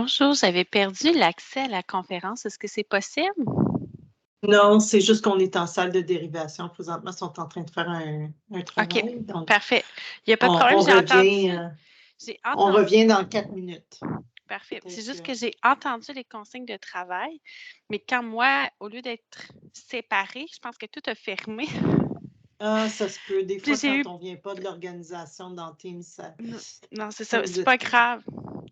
Bonjour, j'avais perdu l'accès à la conférence. Est-ce que c'est possible? Non, c'est juste qu'on est en salle de dérivation. Présentement, ils sont en train de faire un OK, travail. Donc, parfait. Il n'y a pas de on, problème, on revient, j'ai on entendu, revient dans 4 minutes. parfait. C'est Peut-être juste que... que j'ai entendu les consignes de travail, mais quand moi, au lieu d'être séparée, je pense que tout a fermé. Ah, ça se peut. Des Puis fois, j'ai quand eu on vient pas de l'organisation dans Teams, ça, Non, non, c'est ça ça. vous C'est pas êtes... grave.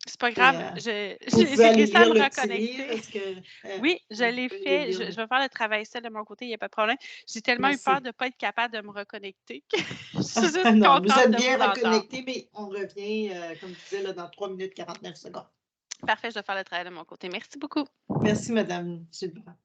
C'est pas Et, grave. vous J'ai pouvez aller réussi à lire me le petit livre. reconnecter. Est-ce que Oui, je vous l'ai pouvez aller fait. lire Je vais faire le travail seul de mon côté, il n'y a pas de problème. J'ai tellement eu peur Merci. de ne pas être capable de me reconnecter que je suis juste Non, vous contente êtes de bien vous entendre. reconnecté, mais on revient, comme je disais, là, dans 3 minutes 49 secondes. Parfait, je vais faire le travail de mon côté. Merci beaucoup. Merci, Madame Gilbert.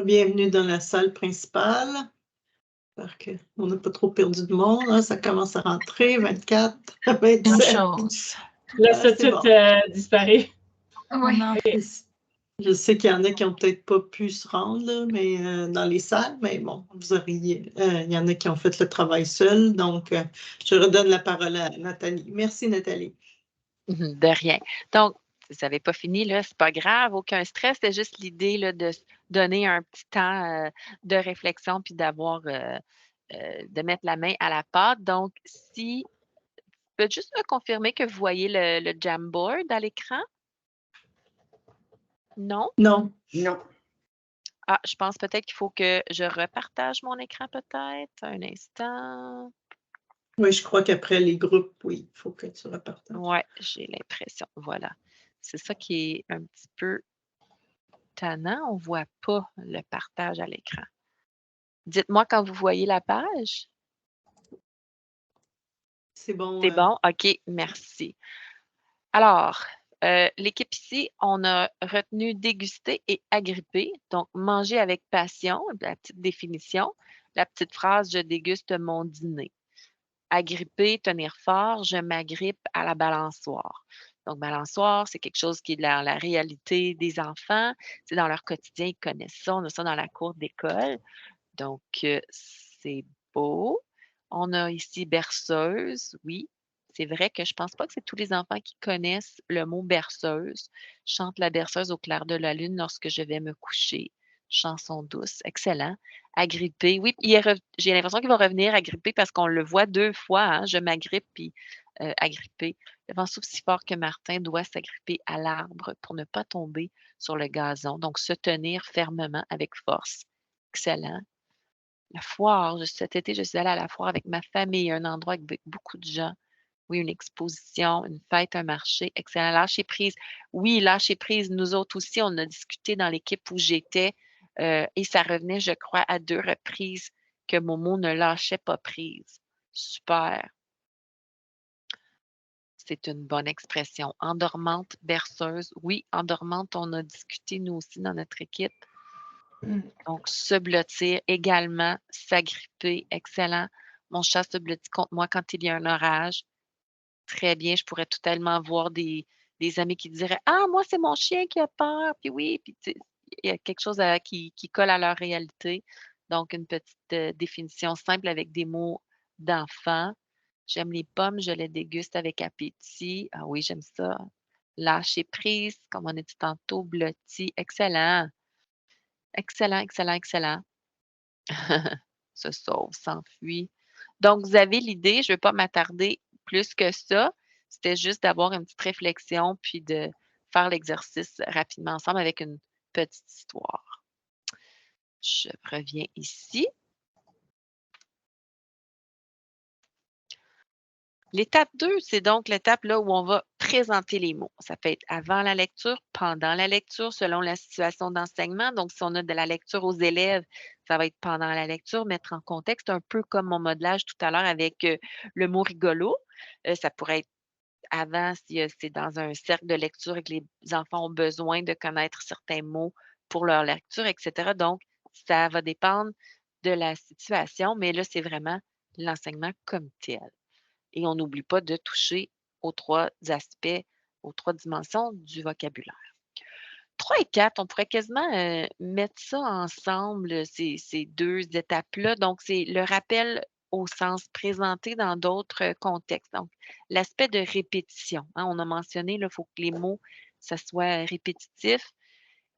Bienvenue dans la salle principale. J'espère qu'on n'a pas trop perdu de monde. Hein. Ça commence à rentrer. 24, Bonne 27. chance. Laisse Ah, c'est tout bon. disparaître. Oui. Je sais qu'il y en a qui n'ont peut-être pas pu se rendre, là, mais dans les salles, mais bon, vous auriez, il y en a qui ont fait le travail seul, donc je redonne la parole à Nathalie. Merci, Nathalie. De rien. Donc, si vous n'avez pas fini, là, c'est pas grave, aucun stress. C'est juste l'idée là, de se donner un petit temps de réflexion puis d'avoir de mettre la main à la pâte. Donc, si vous pouvez juste me confirmer que vous voyez le Jamboard à l'écran? Non? Non. Non. Ah, je pense peut-être qu'il faut que je repartage mon écran peut-être. Un instant. Oui, je crois qu'après les groupes, oui, il faut que tu repartes. Oui, j'ai l'impression. Voilà. C'est ça qui est un petit peu tannant. On ne voit pas le partage à l'écran. Dites-moi quand vous voyez la page. C'est bon. C'est bon? OK, merci. Alors, l'équipe ici, on a retenu déguster et agripper. Donc, manger avec passion, la petite définition. La petite phrase, je déguste mon dîner. Agripper, tenir fort, je m'agrippe à la balançoire. Donc, balançoire, c'est quelque chose qui est dans la réalité des enfants. C'est dans leur quotidien, ils connaissent ça. On a ça dans la cour d'école. Donc, c'est beau. On a ici berceuse, oui. C'est vrai que je pense pas que c'est tous les enfants qui connaissent le mot berceuse. Je chante la berceuse au clair de la lune lorsque je vais me coucher. Chanson douce, excellent. Agripper, oui, j'ai l'impression qu'il va revenir agripper parce qu'on le voit 2 fois, hein, je m'agrippe puis agripper. Le vent souffle si fort que Martin doit s'agripper à l'arbre pour ne pas tomber sur le gazon. Donc, se tenir fermement avec force. Excellent. La foire, cet été, je suis allée à la foire avec ma famille, un endroit avec beaucoup de gens. Oui, une exposition, une fête, un marché, excellent. Lâcher prise. Oui, lâcher prise. Nous autres aussi, on a discuté dans l'équipe où j'étais et ça revenait, je crois, à 2 reprises que Momo ne lâchait pas prise. Super. C'est une bonne expression. Endormante, berceuse. Oui, endormante, on a discuté nous aussi dans notre équipe. Donc, se blottir également, s'agripper, excellent. Mon chat se blottit contre moi quand il y a un orage. Très bien, je pourrais totalement voir des amis qui diraient: «Ah, moi, c'est mon chien qui a peur», puis oui, puis tu sais, il y a quelque chose qui colle à leur réalité. Donc une petite, définition simple avec des mots d'enfant. J'aime les pommes, je les déguste avec appétit. Ah oui, j'aime ça. Lâcher prise, comme on a dit tantôt, blotti, excellent. Excellent, excellent, excellent. Se sauve, s'enfuit. Donc, vous avez l'idée, je ne vais pas m'attarder plus que ça. C'était juste d'avoir une petite réflexion, puis de faire l'exercice rapidement ensemble avec une petite histoire. Je reviens ici. L'étape 2, c'est donc l'étape là où on va présenter les mots. Ça peut être avant la lecture, pendant la lecture, selon la situation d'enseignement. Donc, si on a de la lecture aux élèves, ça va être pendant la lecture, mettre en contexte, un peu comme mon modelage tout à l'heure avec le mot rigolo. Ça pourrait être avant si c'est dans un cercle de lecture et que les enfants ont besoin de connaître certains mots pour leur lecture, etc. Donc, ça va dépendre de la situation, mais là, c'est vraiment l'enseignement comme tel. Et on n'oublie pas de toucher aux 3 aspects, aux 3 dimensions du vocabulaire. 3 et 4, on pourrait quasiment, mettre ça ensemble, ces 2 étapes-là. Donc, c'est le rappel au sens présenté dans d'autres, contextes. Donc, l'aspect de répétition, hein, on a mentionné, il faut que les mots, ça soit répétitif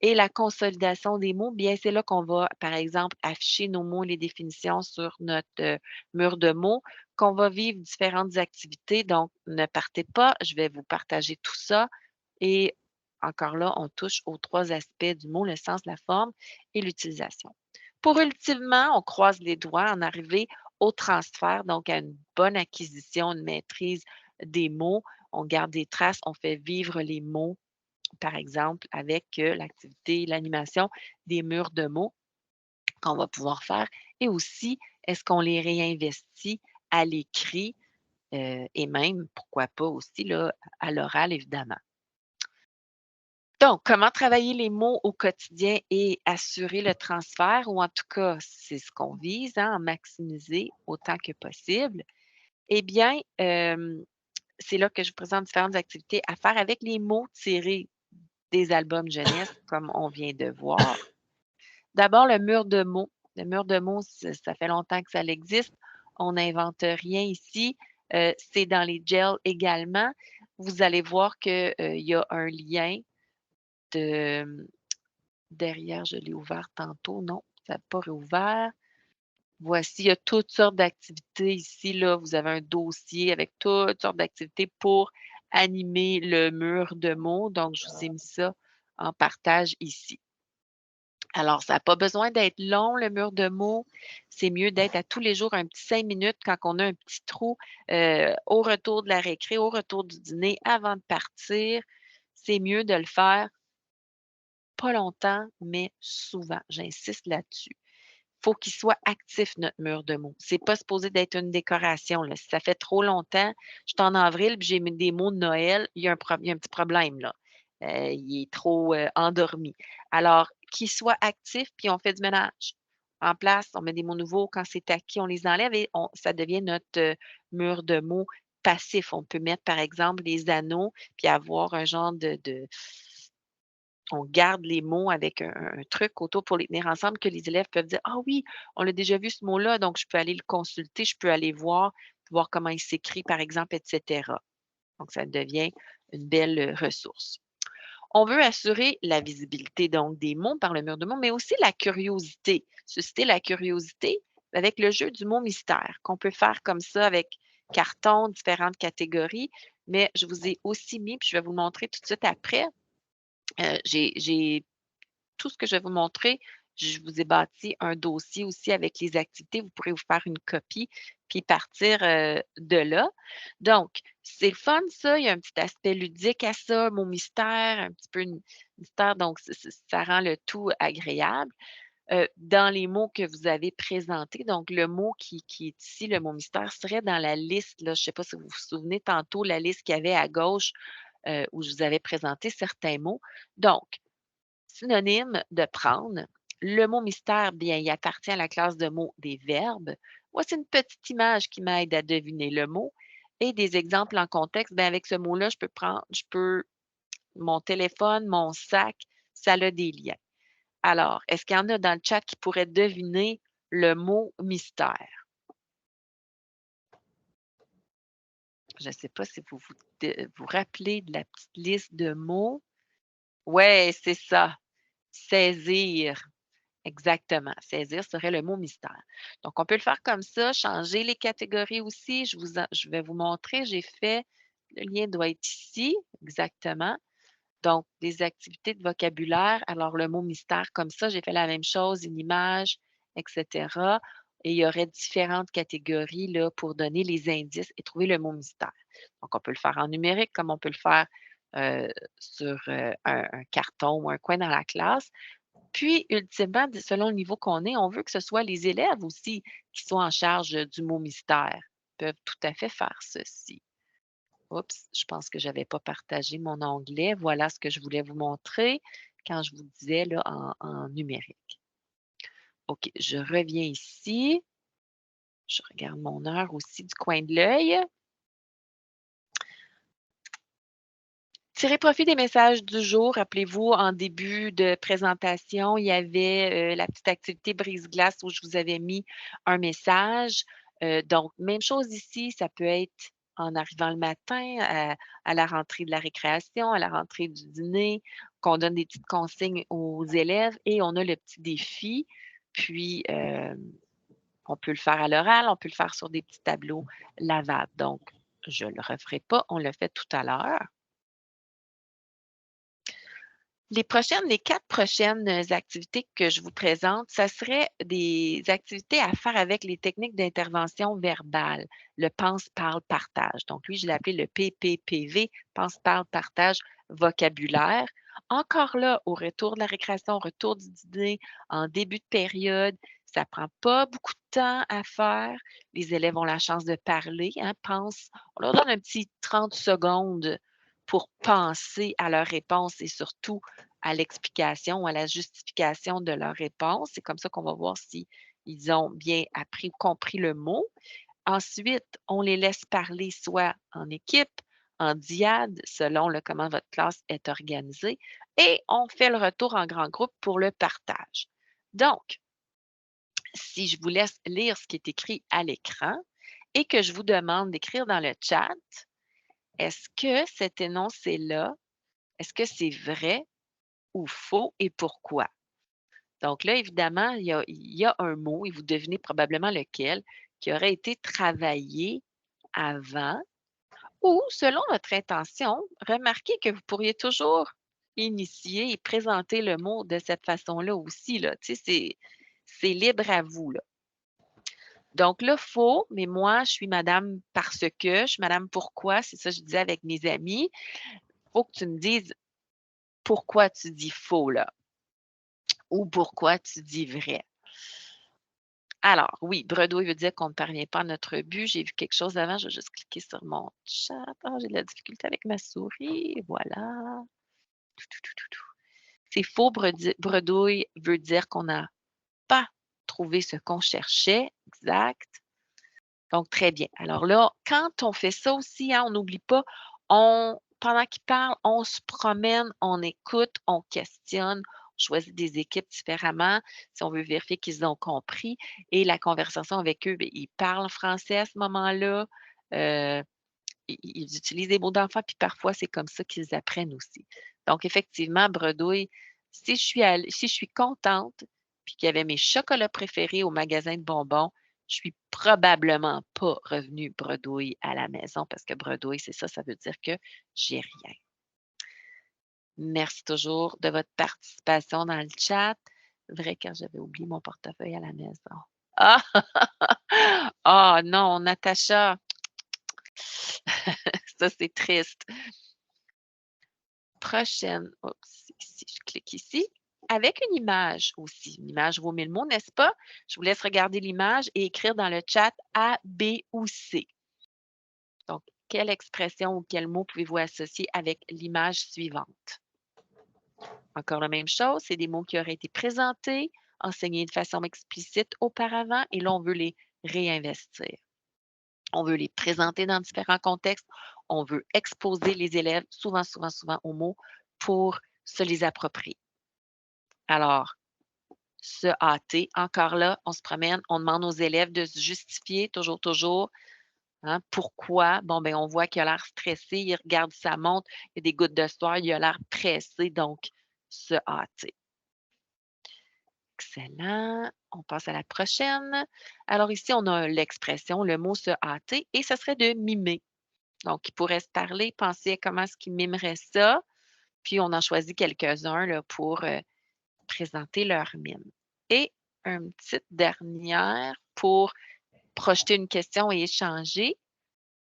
et la consolidation des mots, bien, c'est là qu'on va, par exemple, afficher nos mots et les définitions sur notre mur de mots, qu'on va vivre différentes activités. Donc, ne partez pas, je vais vous partager tout ça. Et encore là, on touche aux 3 aspects du mot, le sens, la forme et l'utilisation. Pour ultimement, on croise les doigts, en arriver au transfert, donc à une bonne acquisition, une maîtrise des mots. On garde des traces, on fait vivre les mots par exemple, avec l'activité, l'animation des murs de mots qu'on va pouvoir faire et aussi, est-ce qu'on les réinvestit à l'écrit et même, pourquoi pas aussi là, à l'oral, évidemment. Donc, comment travailler les mots au quotidien et assurer le transfert, ou en tout cas, c'est ce qu'on vise, hein, en maximiser autant que possible. Eh bien, c'est là que je vous présente différentes activités à faire avec les mots tirés des albums jeunesse, comme on vient de voir. D'abord, le mur de mots. Le mur de mots, ça fait longtemps que ça existe. On n'invente rien ici. C'est dans les gels également. Vous allez voir qu'il y a un lien de derrière, je l'ai ouvert tantôt. Non, ça n'a pas réouvert. Voici, il y a toutes sortes d'activités ici. Là, vous avez un dossier avec toutes sortes d'activités pour animer le mur de mots. Donc, je vous ai mis ça en partage ici. Alors, ça n'a pas besoin d'être long, le mur de mots. C'est mieux d'être à tous les jours un petit 5 minutes quand on a un petit trou au retour de la récré, au retour du dîner, avant de partir. C'est mieux de le faire pas longtemps, mais souvent. J'insiste là-dessus. Il faut qu'il soit actif, notre mur de mots. C'est pas supposé d'être une décoration, là. Si ça fait trop longtemps, je suis en avril, puis j'ai mis des mots de Noël, il y a un petit problème, là. Il est trop endormi. Alors, qu'il soit actif, puis on fait du ménage. En place, on met des mots nouveaux. Quand c'est acquis, on les enlève et ça devient notre mur de mots passif. On peut mettre, par exemple, les anneaux, puis avoir un genre on garde les mots avec un truc autour pour les tenir ensemble, que les élèves peuvent dire: «Ah oui, on l'a déjà vu ce mot-là, donc je peux aller le consulter, je peux aller voir comment il s'écrit, par exemple, et cetera». Donc ça devient une belle, ressource. On veut assurer la visibilité, donc des mots par le mur de mots, mais aussi la curiosité. Susciter la curiosité avec le jeu du mot mystère, qu'on peut faire comme ça avec carton, différentes catégories, mais je vous ai aussi mis, puis je vais vous le montrer tout de suite après, j'ai tout ce que je vais vous montrer, je vous ai bâti un dossier aussi avec les activités. Vous pourrez vous faire une copie puis partir, de là. Donc, c'est le fun ça, il y a un petit aspect ludique à ça, mot mystère, un petit peu mystère, donc ça rend le tout agréable. Dans les mots que vous avez présentés, donc le mot qui est ici, le mot mystère, serait dans la liste, là, je ne sais pas si vous vous souvenez tantôt, la liste qu'il y avait à gauche, où je vous avais présenté certains mots. Donc, synonyme de prendre. Le mot mystère, bien, il appartient à la classe de mots des verbes. Voici une petite image qui m'aide à deviner le mot. Et des exemples en contexte. Bien, avec ce mot-là, je peux mon téléphone, mon sac, ça a des liens. Alors, est-ce qu'il y en a dans le chat qui pourraient deviner le mot mystère? Je ne sais pas si vous rappelez de la petite liste de mots. Ouais, c'est ça. Saisir. Exactement. Saisir serait le mot mystère. Donc, on peut le faire comme ça, changer les catégories aussi. Je vais vous montrer. J'ai fait, le lien doit être ici, exactement. Donc, des activités de vocabulaire. Alors, le mot mystère, comme ça, j'ai fait la même chose, une image, etc. Et il y aurait différentes catégories là, pour donner les indices et trouver le mot mystère. Donc, on peut le faire en numérique, comme on peut le faire sur un carton ou un coin dans la classe. Puis, ultimement, selon le niveau qu'on est, on veut que ce soit les élèves aussi qui soient en charge du mot mystère. Ils peuvent tout à fait faire ceci. Oups, je pense que je n'avais pas partagé mon onglet. Voilà ce que je voulais vous montrer quand je vous disais là, en numérique. OK, je reviens ici. Je regarde mon heure aussi du coin de l'œil. Tirez profit des messages du jour. Rappelez-vous, en début de présentation, il y avait la petite activité brise-glace où je vous avais mis un message. Donc, même chose ici, ça peut être en arrivant le matin, à la rentrée de la récréation, à la rentrée du dîner, qu'on donne des petites consignes aux élèves et on a le petit défi. Puis, on peut le faire à l'oral, on peut le faire sur des petits tableaux lavables. Donc, je ne le referai pas, on l'a fait tout à l'heure. Les 4 prochaines activités que je vous présente, ça serait des activités à faire avec les techniques d'intervention verbale, le pense, parle, partage. Donc lui, je l'ai appelé le PPPV, pense, parle, partage vocabulaire. Encore là, au retour de la récréation, au retour du dîner, en début de période, ça prend pas beaucoup de temps à faire. Les élèves ont la chance de parler, hein, pense. On leur donne un petit 30 secondes pour penser à leur réponse et surtout à l'explication, à la justification de leur réponse. C'est comme ça qu'on va voir si ils ont bien appris ou compris le mot. Ensuite, on les laisse parler soit en équipe, en diade, selon comment votre classe est organisée, et on fait le retour en grand groupe pour le partage. Donc, si je vous laisse lire ce qui est écrit à l'écran et que je vous demande d'écrire dans le chat, est-ce que cet énoncé-là, est-ce que c'est vrai ou faux et pourquoi? Donc là, évidemment, il y a un mot, et vous devinez probablement lequel, qui aurait été travaillé avant ou, selon votre intention, remarquez que vous pourriez toujours initier et présenter le mot de cette façon-là aussi, là. Tu sais, c'est libre à vous, là. Donc là, faux, mais moi, je suis madame parce que, je suis madame pourquoi, c'est ça que je disais avec mes amis. Faut que tu me dises pourquoi tu dis faux, là, ou pourquoi tu dis vrai. Alors, oui, bredouille veut dire qu'on ne parvient pas à notre but. J'ai vu quelque chose avant, je vais juste cliquer sur mon chat. Ah, j'ai de la difficulté avec ma souris. Voilà. C'est faux, bredouille veut dire qu'on n'a pas trouvé ce qu'on cherchait. Exact. Donc, très bien. Alors là, quand on fait ça aussi, hein, on n'oublie pas, pendant qu'il parle, on se promène, on écoute, on questionne, on choisit des équipes différemment si on veut vérifier qu'ils ont compris. Et la conversation avec eux, bien, ils parlent français à ce moment-là. Euh, ils utilisent des mots d'enfant, puis parfois, c'est comme ça qu'ils apprennent aussi. Donc, effectivement, bredouille, si je suis contente, puis qu'il y avait mes chocolats préférés au magasin de bonbons, je suis probablement pas revenue bredouille à la maison parce que bredouille, c'est ça veut dire que j'ai rien. Merci toujours de votre participation dans le chat. Vrai, car j'avais oublié mon portefeuille à la maison. Ah! Ah non, Natacha! Ça, c'est triste. Prochaine. Oups, ici, je clique ici. Avec une image aussi. Une image vaut 1000 mots, n'est-ce pas? Je vous laisse regarder l'image et écrire dans le chat A, B ou C. Donc, quelle expression ou quel mot pouvez-vous associer avec l'image suivante? Encore la même chose, c'est des mots qui auraient été présentés, enseignés de façon explicite auparavant, et là, on veut les réinvestir. On veut les présenter dans différents contextes. On veut exposer les élèves souvent aux mots pour se les approprier. Alors, se hâter, encore là, on se promène, on demande aux élèves de se justifier toujours. Hein, pourquoi? Bon, ben, on voit qu'il a l'air stressé, il regarde sa montre, il y a des gouttes de sueur, il a l'air pressé, donc se hâter. Excellent. On passe à la prochaine. Alors ici, on a l'expression, le mot se hâter, et ce serait de mimer. Donc, ils pourraient se parler, penser à comment est-ce qu'ils mimeraient ça, puis on en choisit quelques-uns là, pour présenter leur mime. Et une petite dernière pour projeter une question et échanger.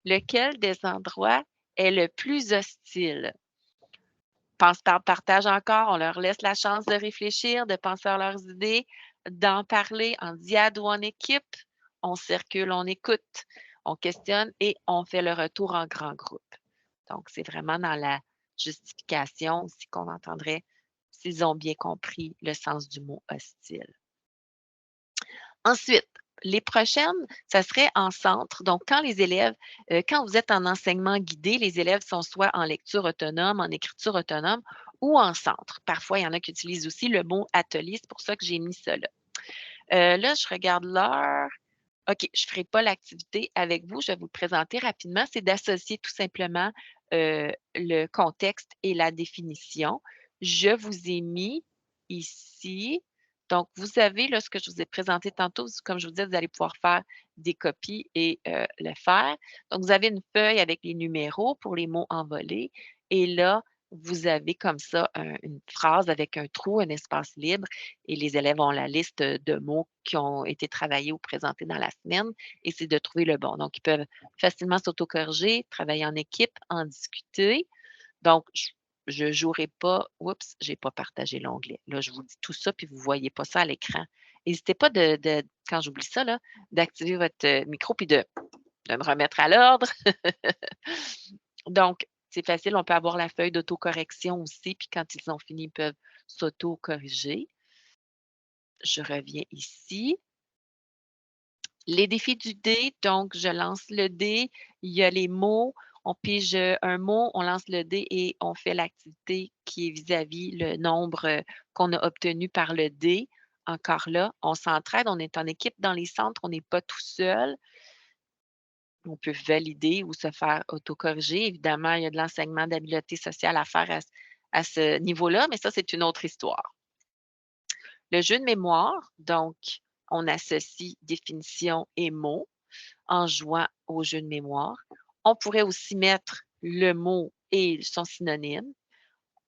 Lequel des endroits est le plus hostile? Pense par partage encore, on leur laisse la chance de réfléchir, de penser à leurs idées, d'en parler en diade ou en équipe. On circule, on écoute, on questionne et on fait le retour en grand groupe. Donc, c'est vraiment dans la justification aussi qu'on entendrait s'ils ont bien compris le sens du mot hostile. Ensuite, les prochaines, ça serait en centre. Donc, quand les élèves, quand vous êtes en enseignement guidé, les élèves sont soit en lecture autonome, en écriture autonome ou en centre. Parfois, il y en a qui utilisent aussi le mot atelier. C'est pour ça que j'ai mis ça là. Là, je regarde l'heure. OK, je ne ferai pas l'activité avec vous. Je vais vous le présenter rapidement. C'est d'associer tout simplement le contexte et la définition. Je vous ai mis ici. Donc, vous avez là, ce que je vous ai présenté tantôt. Comme je vous disais, vous allez pouvoir faire des copies et le faire. Donc, vous avez une feuille avec les numéros pour les mots envolés. Et là, vous avez comme ça une phrase avec un trou, un espace libre, et les élèves ont la liste de mots qui ont été travaillés ou présentés dans la semaine, et c'est de trouver le bon. Donc, ils peuvent facilement s'autocorriger, travailler en équipe, en discuter. Donc, je ne jouerai pas. Oups, je n'ai pas partagé l'onglet. Là, je vous dis tout ça, puis vous ne voyez pas ça à l'écran. N'hésitez pas, quand j'oublie ça, là, d'activer votre micro puis de me remettre à l'ordre. Donc, c'est facile, on peut avoir la feuille d'autocorrection aussi, puis quand ils ont fini, ils peuvent s'auto-corriger. Je reviens ici. Les défis du dé, donc je lance le dé, il y a les mots, on pige, un mot, on lance le dé et on fait l'activité qui est vis-à-vis le nombre, qu'on a obtenu par le dé. Encore là, on s'entraide, on est en équipe dans les centres, on n'est pas tout seul. On peut valider ou se faire autocorriger. Évidemment, il y a de l'enseignement d'habileté sociale à faire à ce niveau-là, mais ça, c'est une autre histoire. Le jeu de mémoire, donc, on associe définition et mots en jouant au jeu de mémoire. On pourrait aussi mettre le mot et son synonyme.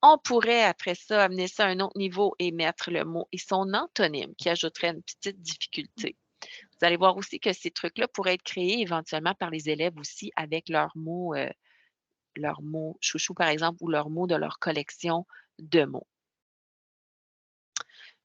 On pourrait, après ça, amener ça à un autre niveau et mettre le mot et son antonyme, qui ajouterait une petite difficulté. Vous allez voir aussi que ces trucs-là pourraient être créés éventuellement par les élèves aussi avec leurs mots chouchou, par exemple, ou leurs mots de leur collection de mots.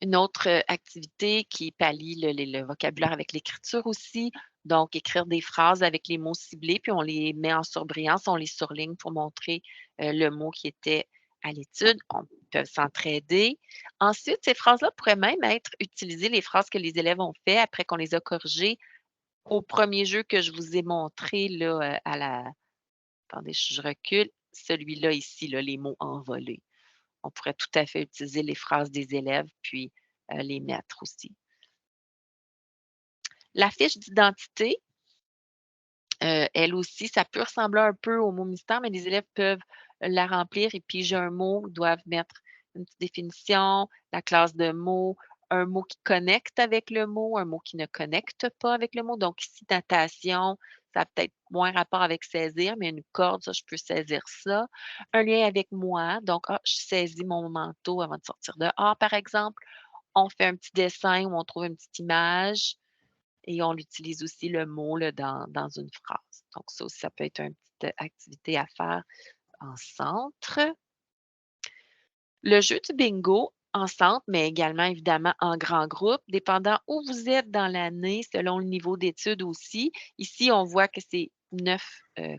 Une autre, activité qui pallie le vocabulaire avec l'écriture aussi, donc écrire des phrases avec les mots ciblés, puis on les met en surbrillance, on les surligne pour montrer, le mot qui était à l'étude. On peut s'entraider. Ensuite, ces phrases-là pourraient même être utilisées, les phrases que les élèves ont fait après qu'on les a corrigées au premier jeu que je vous ai montré là, à la attendez, je recule, celui-là ici, là, les mots envolés. On pourrait tout à fait utiliser les phrases des élèves, puis, les mettre aussi. La fiche d'identité, elle aussi, ça peut ressembler un peu au mot mystère, mais les élèves peuvent la remplir et piger un mot, doivent mettre une petite définition, la classe de mots, un mot qui connecte avec le mot, un mot qui ne connecte pas avec le mot. Donc ici, natation, ça a peut-être moins rapport avec saisir, mais une corde, ça, je peux saisir ça. Un lien avec moi, donc, ah, je saisis mon manteau avant de sortir dehors, par exemple. On fait un petit dessin où on trouve une petite image. Et on utilise aussi le mot là, dans une phrase. Donc ça aussi, ça peut être une petite activité à faire en centre. Le jeu du bingo en centre, mais également évidemment en grand groupe, dépendant où vous êtes dans l'année, selon le niveau d'études aussi. Ici, on voit que c'est 9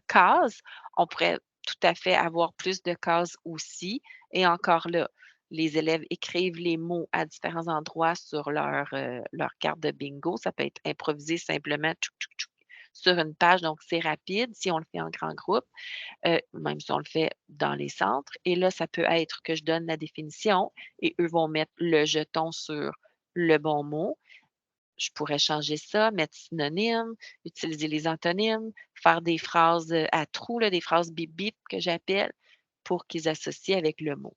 cases. On pourrait tout à fait avoir plus de cases aussi. Et encore là, les élèves écrivent les mots à différents endroits sur leur carte de bingo. Ça peut être improvisé simplement tchouk, tchouk, tchouk, sur une page, donc c'est rapide si on le fait en grand groupe, même si on le fait dans les centres. Et là, ça peut être que je donne la définition et eux vont mettre le jeton sur le bon mot. Je pourrais changer ça, mettre synonyme, utiliser les antonymes, faire des phrases à trous, là, des phrases bip bip que j'appelle, pour qu'ils associent avec le mot.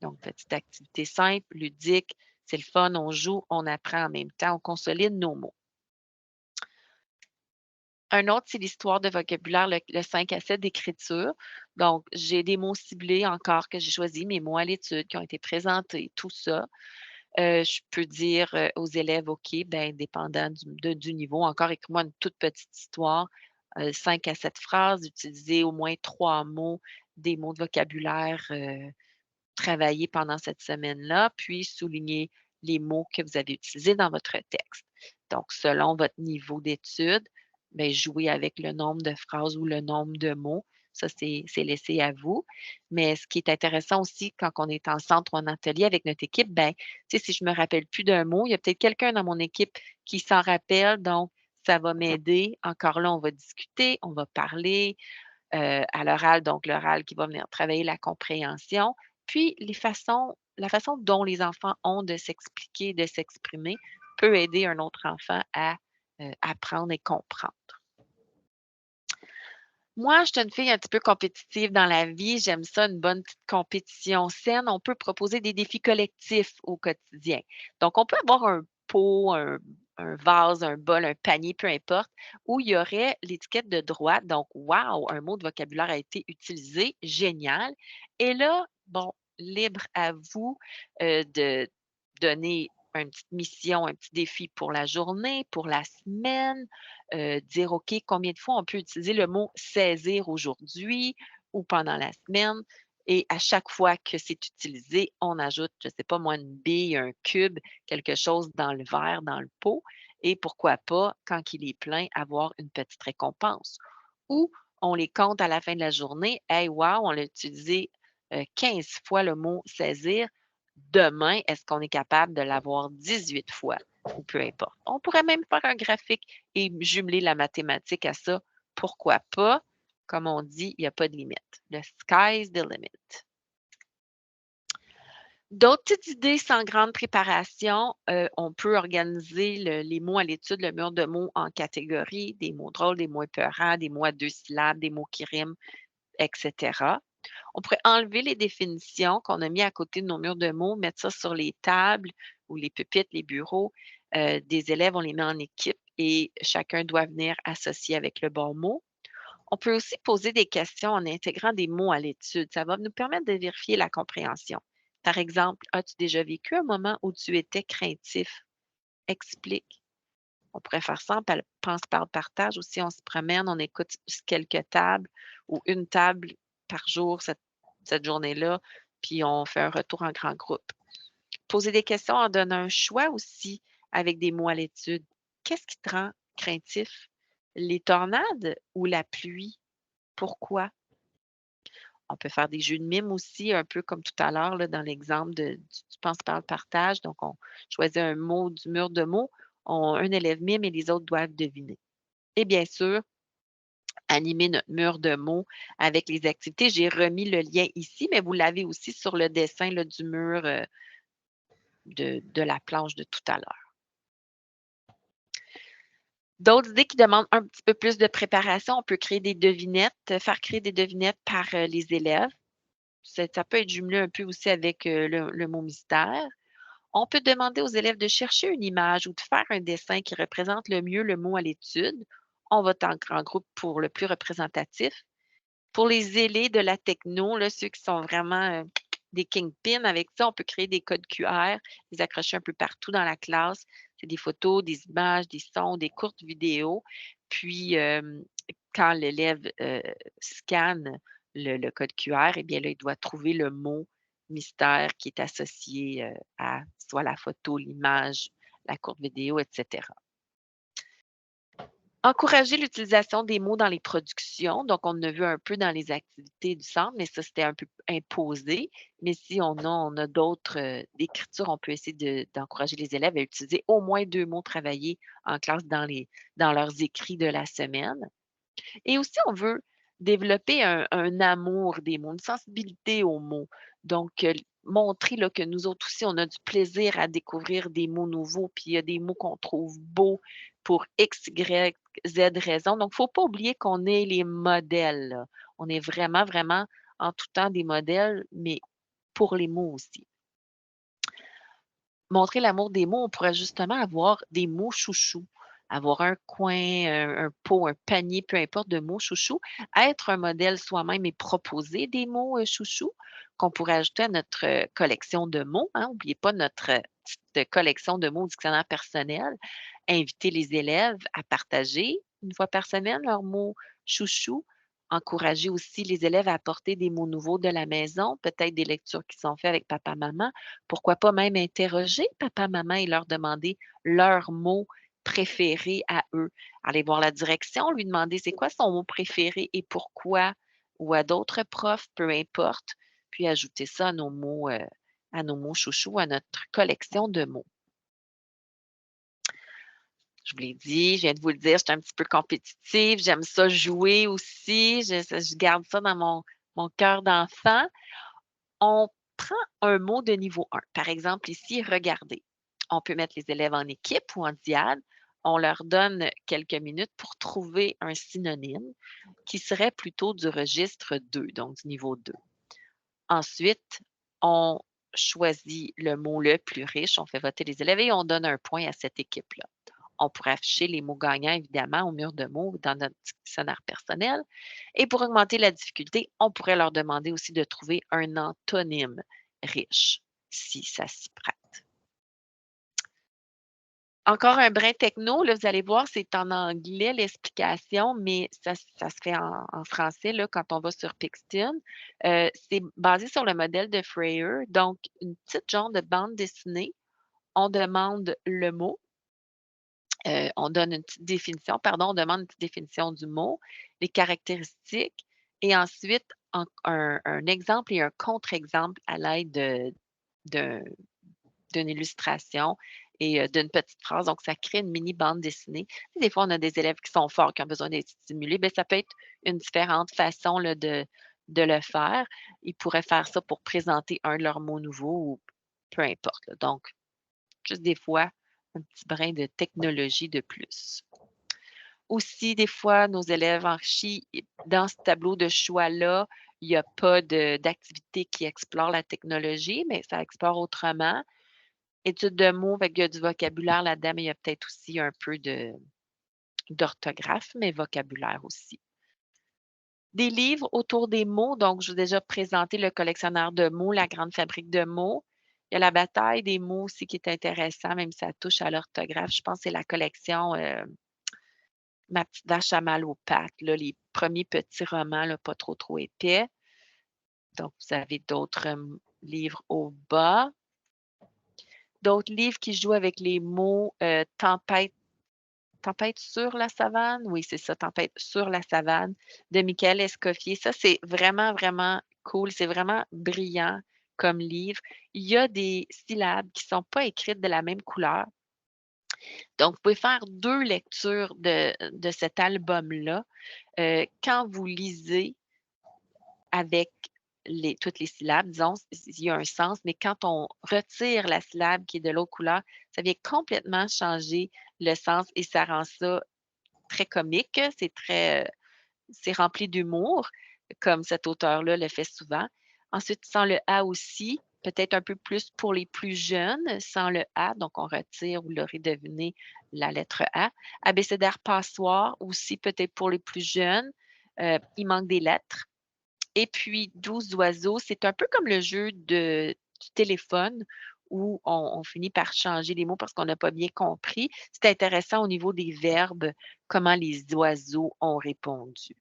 Donc, petite activité simple, ludique, c'est le fun, on joue, on apprend en même temps, on consolide nos mots. Un autre, c'est l'histoire de vocabulaire, le 5 à 7 d'écriture. Donc, j'ai des mots ciblés encore que j'ai choisis, mes mots à l'étude qui ont été présentés, tout ça. Je peux dire, aux élèves: «OK, ben, dépendant du niveau, encore écris-moi une toute petite histoire, 5 à 7 phrases, utiliser au moins 3 mots, des mots de vocabulaire, travaillés pendant cette semaine-là, puis souligner les mots que vous avez utilisés dans votre texte». Donc, selon votre niveau d'étude, beh, jouez avec le nombre de phrases ou le nombre de mots. Ça, c'est laissé à vous. Mais ce qui est intéressant aussi quand on est en centre ou en atelier avec notre équipe, ben, tu sais, si je me rappelle plus d'un mot, il y a peut-être quelqu'un dans mon équipe qui s'en rappelle, donc ça va m'aider. Encore là, on va discuter, on va parler, à l'oral, donc l'oral qui va venir travailler la compréhension. Puis la façon dont les enfants ont de s'expliquer, de s'exprimer peut aider un autre enfant à, apprendre et comprendre. Moi, je suis une fille un petit peu compétitive dans la vie. J'aime ça, une bonne petite compétition saine. On peut proposer des défis collectifs au quotidien. Donc, on peut avoir un pot, un vase, un bol, un panier, peu importe, où il y aurait l'étiquette de droite. Donc, wow, un mot de vocabulaire a été utilisé, génial. Et là, bon, libre à vous de donner une petite mission, un petit défi pour la journée, pour la semaine, dire: «OK, combien de fois on peut utiliser le mot "saisir" aujourd'hui ou pendant la semaine?» Et à chaque fois que c'est utilisé, on ajoute, je ne sais pas moi, une bille, un cube, quelque chose dans le verre, dans le pot et pourquoi pas, quand il est plein, avoir une petite récompense. Ou On les compte à la fin de la journée. Hey, wow, on a utilisé 15 fois le mot saisir. Demain, est-ce qu'on est capable de l'avoir 18 fois ou peu importe? On pourrait même faire un graphique et jumeler la mathématique à ça. Pourquoi pas? Comme on dit, il n'y a pas de limite. The sky's the limit. D'autres petites idées sans grande préparation, on peut organiser les mots à l'étude, le mur de mots en catégories, des mots drôles, des mots épeurants, des mots à 2 syllabes, des mots qui riment, etc. On pourrait enlever les définitions qu'on a mis à côté de nos murs de mots, mettre ça sur les tables ou les pupitres, les bureaux des élèves. On les met en équipe et chacun doit venir associer avec le bon mot. On peut aussi poser des questions en intégrant des mots à l'étude. Ça va nous permettre de vérifier la compréhension. Par exemple, as-tu déjà vécu un moment où tu étais craintif? Explique. On pourrait faire ça en pense, parle, partage aussi. On se promène, on écoute quelques tables ou une table par jour cette journée-là, puis on fait un retour en grand groupe. Poser des questions en donnant un choix aussi avec des mots à l'étude. Qu'est-ce qui te rend craintif? Les tornades ou la pluie? Pourquoi? On peut faire des jeux de mime aussi, un peu comme tout à l'heure là, dans l'exemple du pense, parle, partage. Donc, on choisit un mot du mur de mots. Un élève mime et les autres doivent deviner. Et bien sûr, animer notre mur de mots avec les activités. J'ai remis le lien ici, mais vous l'avez aussi sur le dessin là, du mur de la planche de tout à l'heure. D'autres idées qui demandent un petit peu plus de préparation, on peut créer des devinettes, faire créer des devinettes par les élèves. Ça peut être jumelé un peu aussi avec le mot mystère. On peut demander aux élèves de chercher une image ou de faire un dessin qui représente le mieux le mot à l'étude. On vote en grand groupe pour le plus représentatif. Pour les zélés de la techno, là, ceux qui sont vraiment des kingpins, avec ça, on peut créer des codes QR, les accrocher un peu partout dans la classe. C'est des photos, des images, des sons, des courtes vidéos. Puis, quand l'élève scanne le code QR, eh bien là, il doit trouver le mot mystère qui est associé à soit la photo, l'image, la courte vidéo, etc. Encourager l'utilisation des mots dans les productions. Donc, on a vu un peu dans les activités du centre, mais ça, c'était un peu imposé. Mais si on a d'autres d'écriture, on peut essayer d'encourager les élèves à utiliser au moins 2 mots travaillés en classe dans leurs écrits de la semaine. Et aussi, on veut développer un amour des mots, une sensibilité aux mots. Donc, montrer là, que nous autres aussi, on a du plaisir à découvrir des mots nouveaux, puis il y a des mots qu'on trouve beaux pour X, Y, Z raisons. Donc, il ne faut pas oublier qu'on est les modèles, là. On est vraiment, vraiment en tout temps des modèles, mais pour les mots aussi. Montrer l'amour des mots, on pourrait justement avoir des mots chouchous, avoir un coin, un pot, un panier, peu importe, de mots chouchous, être un modèle soi-même et proposer des mots chouchous qu'on pourrait ajouter à notre collection de mots. Hein. N'oubliez pas notre petite collection de mots au dictionnaire personnel. Inviter les élèves à partager une fois par semaine leurs mots chouchous. Encourager aussi les élèves à apporter des mots nouveaux de la maison, peut-être des lectures qui sont faites avec papa-maman. Pourquoi pas même interroger papa-maman et leur demander leurs mots préférés à eux. Aller voir la direction, lui demander c'est quoi son mot préféré et pourquoi, ou à d'autres profs, peu importe, puis ajouter ça à nos mots chouchous, à notre collection de mots. Je vous l'ai dit, je viens de vous le dire, je suis un petit peu compétitive, j'aime ça jouer aussi, je garde ça dans mon cœur d'enfant. On prend un mot de niveau 1. Par exemple, ici, regardez. On peut mettre les élèves en équipe ou en diade. On leur donne quelques minutes pour trouver un synonyme qui serait plutôt du registre 2, donc du niveau 2. Ensuite, on choisit le mot le plus riche, on fait voter les élèves et on donne un point à cette équipe-là. On pourrait afficher les mots gagnants, évidemment, au mur de mots ou dans notre dictionnaire personnel. Et pour augmenter la difficulté, on pourrait leur demander aussi de trouver un antonyme riche, si ça s'y prête. Encore un brin techno, là, vous allez voir, c'est en anglais l'explication, mais ça se fait en français là, quand on va sur Pixton. C'est basé sur le modèle de Freyer, donc une petite genre de bande dessinée. On demande le mot. on donne une petite définition, pardon, on demande une petite définition du mot, les caractéristiques, et ensuite un exemple et un contre-exemple à l'aide d'une illustration et d'une petite phrase. Donc, ça crée une mini bande dessinée. Des fois, on a des élèves qui sont forts, qui ont besoin d'être stimulés. Bien, ça peut être une différente façon là, de le faire. Ils pourraient faire ça pour présenter un de leurs mots nouveaux ou peu importe, là. Donc, juste des fois, un petit brin de technologie de plus. Aussi, des fois, nos élèves enrichis, dans ce tableau de choix-là, il n'y a pas d'activité qui explore la technologie, mais ça explore autrement. Étude de mots, fait qu'il y a du vocabulaire là-dedans, mais il y a peut-être aussi un peu d'orthographe, mais vocabulaire aussi. Des livres autour des mots, donc je vous ai déjà présenté le collectionneur de mots, la grande fabrique de mots. Il y a la bataille des mots aussi qui est intéressant, même si ça touche à l'orthographe. Je pense que c'est la collection Ma petite vache à mal aux pattes, là, les premiers petits romans, là, pas trop, trop épais. Donc, vous avez d'autres livres au bas. D'autres livres qui jouent avec les mots Tempête sur la savane. Oui, c'est ça, Tempête sur la savane de Michael Escoffier. Ça, c'est vraiment, vraiment cool. C'est vraiment brillant comme livre. Il y a des syllabes qui ne sont pas écrites de la même couleur. Donc, vous pouvez faire 2 lectures de cet album-là. Quand vous lisez avec toutes les syllabes, disons, il y a un sens, mais quand on retire la syllabe qui est de l'autre couleur, ça vient complètement changer le sens et ça rend ça très comique. C'est rempli d'humour, comme cet auteur-là le fait souvent. Ensuite, sans le A aussi, peut-être un peu plus pour les plus jeunes, sans le A, donc on retire, vous l'aurez deviné, la lettre A. Abécédaire passoire aussi, peut-être pour les plus jeunes. Il manque des lettres. Et puis, 12 oiseaux, c'est un peu comme le jeu du téléphone où on finit par changer les mots parce qu'on n'a pas bien compris. C'est intéressant au niveau des verbes, comment les oiseaux ont répondu.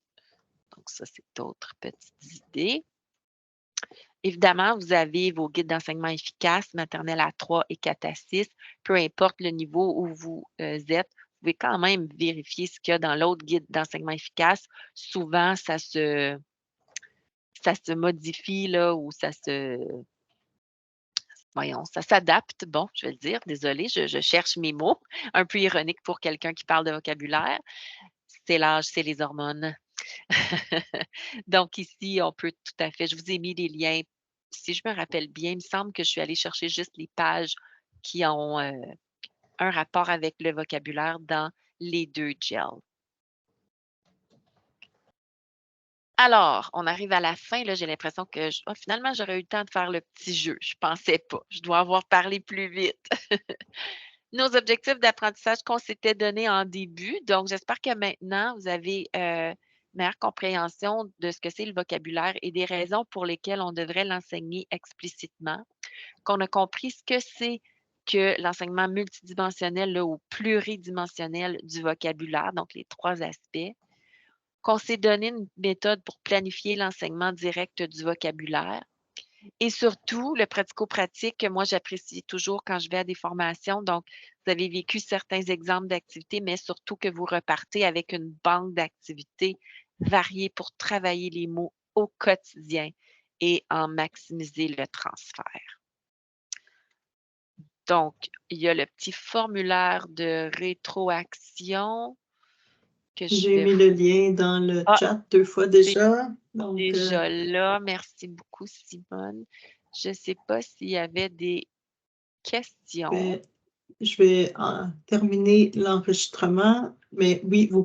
Donc, ça, c'est d'autres petites idées. Évidemment, vous avez vos guides d'enseignement efficace, maternelle à 3 et 4 à 6. Peu importe le niveau où vous êtes, vous pouvez quand même vérifier ce qu'il y a dans l'autre guide d'enseignement efficace. Souvent, ça se modifie là, ou ça s'adapte. Bon, je vais le dire, désolée, je cherche mes mots, un peu ironique pour quelqu'un qui parle de vocabulaire. C'est l'âge, c'est les hormones. Donc ici, on peut tout à fait je vous ai mis les liens. Si je me rappelle bien, il me semble que je suis allée chercher juste les pages qui ont, un rapport avec le vocabulaire dans les 2 gels. Alors, on arrive à la fin, là, j'ai l'impression que finalement, j'aurais eu le temps de faire le petit jeu. Je pensais pas. Je dois avoir parlé plus vite. Nos objectifs d'apprentissage qu'on s'était donnés en début. Donc, j'espère que maintenant, vous avez meilleure compréhension de ce que c'est le vocabulaire et des raisons pour lesquelles on devrait l'enseigner explicitement, qu'on a compris ce que c'est que l'enseignement multidimensionnel là, ou pluridimensionnel du vocabulaire, donc les 3 aspects, qu'on s'est donné une méthode pour planifier l'enseignement direct du vocabulaire. Et surtout, le pratico-pratique, que moi, j'apprécie toujours quand je vais à des formations. Donc, vous avez vécu certains exemples d'activités, mais surtout que vous repartez avec une banque d'activités variées pour travailler les mots au quotidien et en maximiser le transfert. Donc, il y a le petit formulaire de rétroaction que je J'ai vais mis le lien dans le chat 2 fois déjà. Donc, déjà là. Merci beaucoup, Simone. Je ne sais pas s'il y avait des questions. je vais terminer l'enregistrement, mais oui, vous